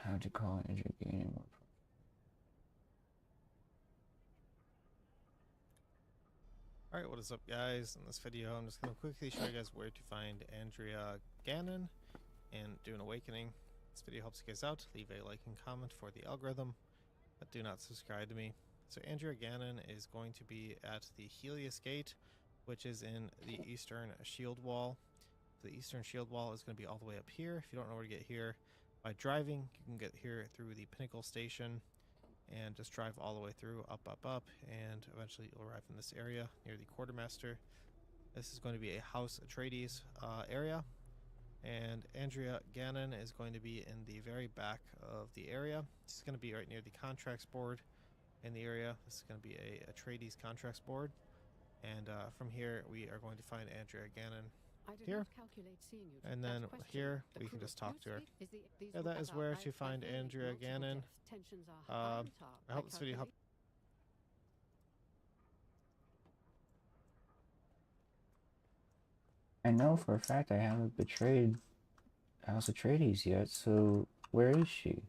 How to call Andrew Gannon more. Alright, what is up guys? In this video I'm just going to quickly show you guys where to find Andrea Gannon and Dune Awakening. This video helps you guys out. Leave a like and comment for the algorithm, but do not subscribe to me. So Andrea Gannon is going to be at the Helios Gate, which is in the Eastern Shield Wall. The Eastern Shield Wall is going to be all the way up here. If you don't know where to get here by driving, you can get here through the Pinnacle Station and just drive all the way through, up, and eventually you'll arrive in this area near the Quartermaster. This is going to be a House Atreides area, and Andrea Gannon is going to be in the very back of the area. She's going to be right near the contracts board in the area. This is going to be a Atreides contracts board, and from here we are going to find Andrea Gannon here, and then here we can just talk to her. Yeah, that is where to find Andrea Gannon. I hope this video helped. I know for a fact I haven't betrayed House Atreides yet, so where is she?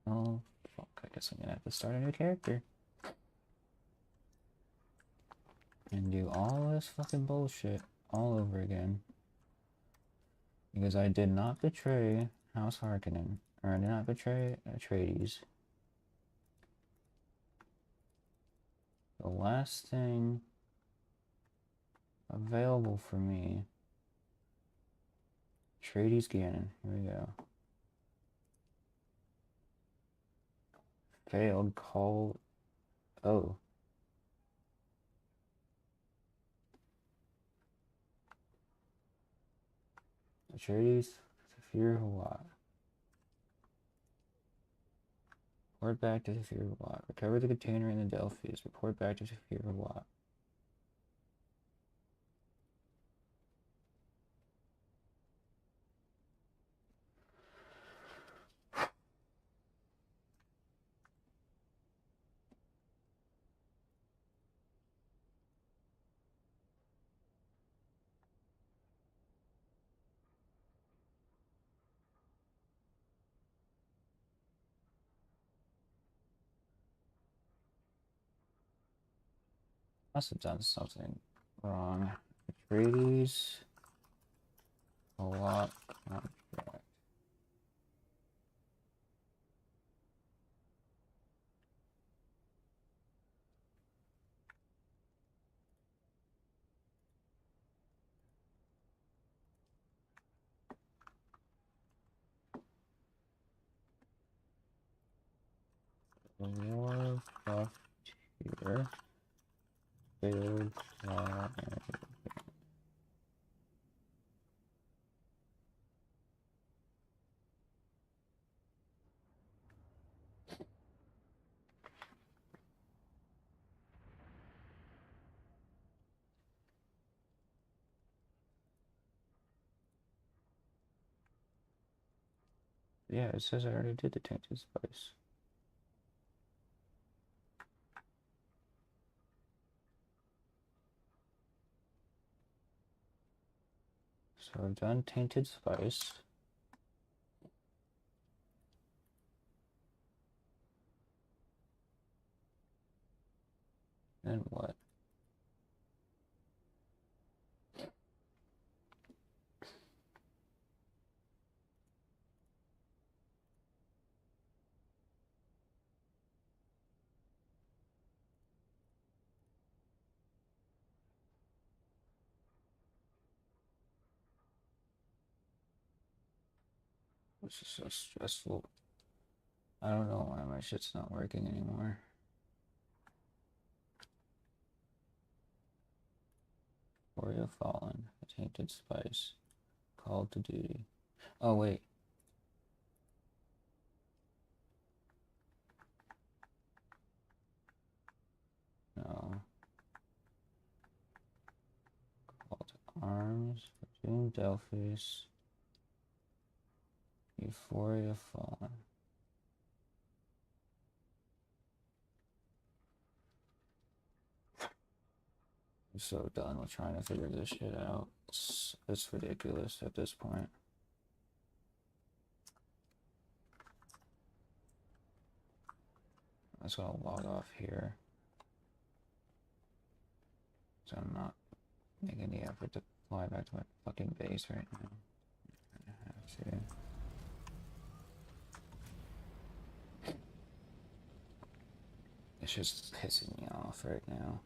Oh, fuck. I guess I'm gonna have to start a new character. And do all this fucking bullshit all over again. Because I did not betray House Harkonnen. Or I did not betray Atreides. The last thing available for me. Atreides Gannon. Here we go. Failed call. Oh. Atreides, Thafir Hawat. Report back to Thafir Hawat. Recover the container in the Delphi's. Report back to Thafir Hawat. Must have done something wrong. Atreides Hawat contract. War buff here. Failed claw. Yeah, it says I already did the tainted spice. So I've done tainted spice. Then what? This is so stressful. I don't know why my shit's not working anymore. Warrior Fallen, a tainted spice, called to duty. Oh wait. No. Call to arms, Dune Delphis, Euphoria Fallen. I'm so done with trying to figure this shit out. It's ridiculous at this point. I'm just gonna log off here. So I'm not making the effort to fly back to my fucking base right now. I have to. It's just pissing me off right now.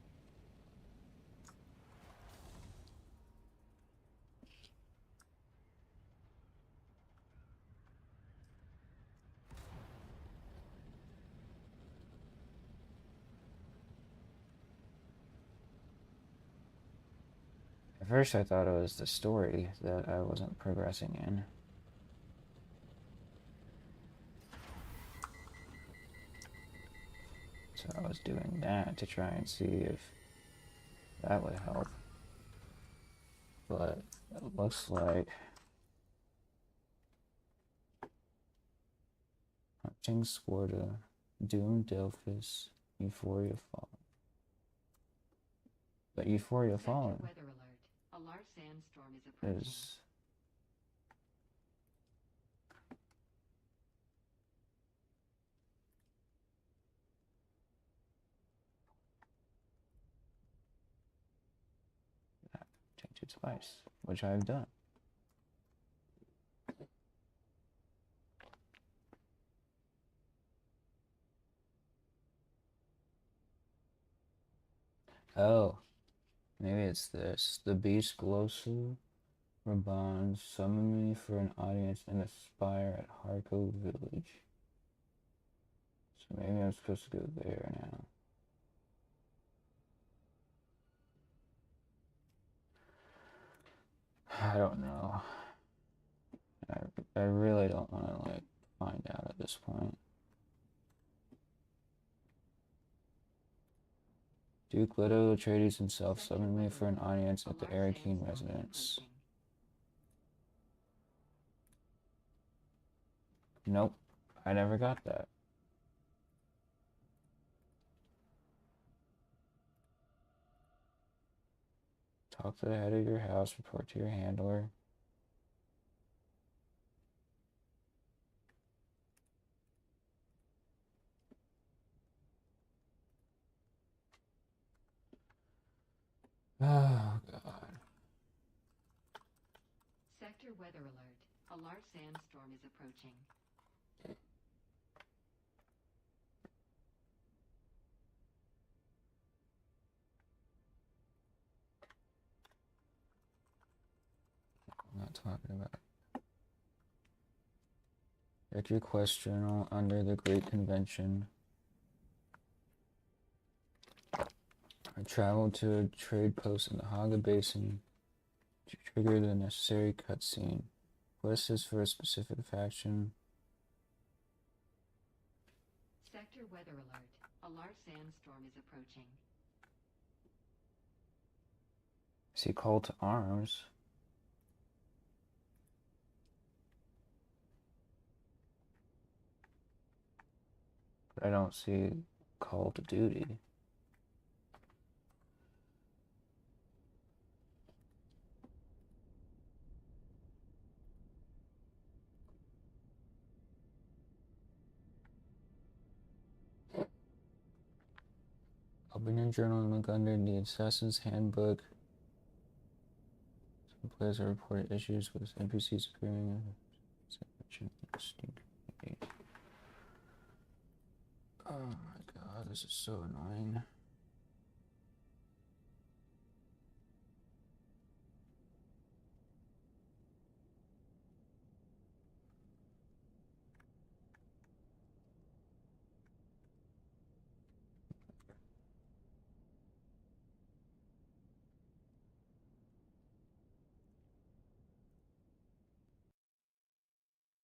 At first I thought it was the story that I wasn't progressing in. So I was doing that to try and see if that would help. But it looks like Hunting Squarta, Dune Delphis, Euphoria Fallen. But Euphoria Fallen Weather alert. A large sandstorm is approaching. is spice, which I've done. Oh, maybe it's this. The beast Glosu Raban summoned me for an audience in the spire at Harko village. So maybe I'm supposed to go there now. I don't know. I really don't want to, like, find out at this point. Duke Leto Atreides himself summoned me for an audience at the Arakeen residence. Nope, I never got that. Talk to the head of your house, report to your handler. Oh, God. Sector weather alert. A large sandstorm is approaching. I'm not talking about. Check your quest journal under the Great Convention. I traveled to a trade post in the Haga Basin to trigger the necessary cutscene. Quest is for a specific faction. Sector weather alert. A large sandstorm is approaching. See call to arms. But I don't see call to duty. Open your journal and look under the Assassin's Handbook. Some players have reported issues with NPCs appearing. Oh my god, this is so annoying.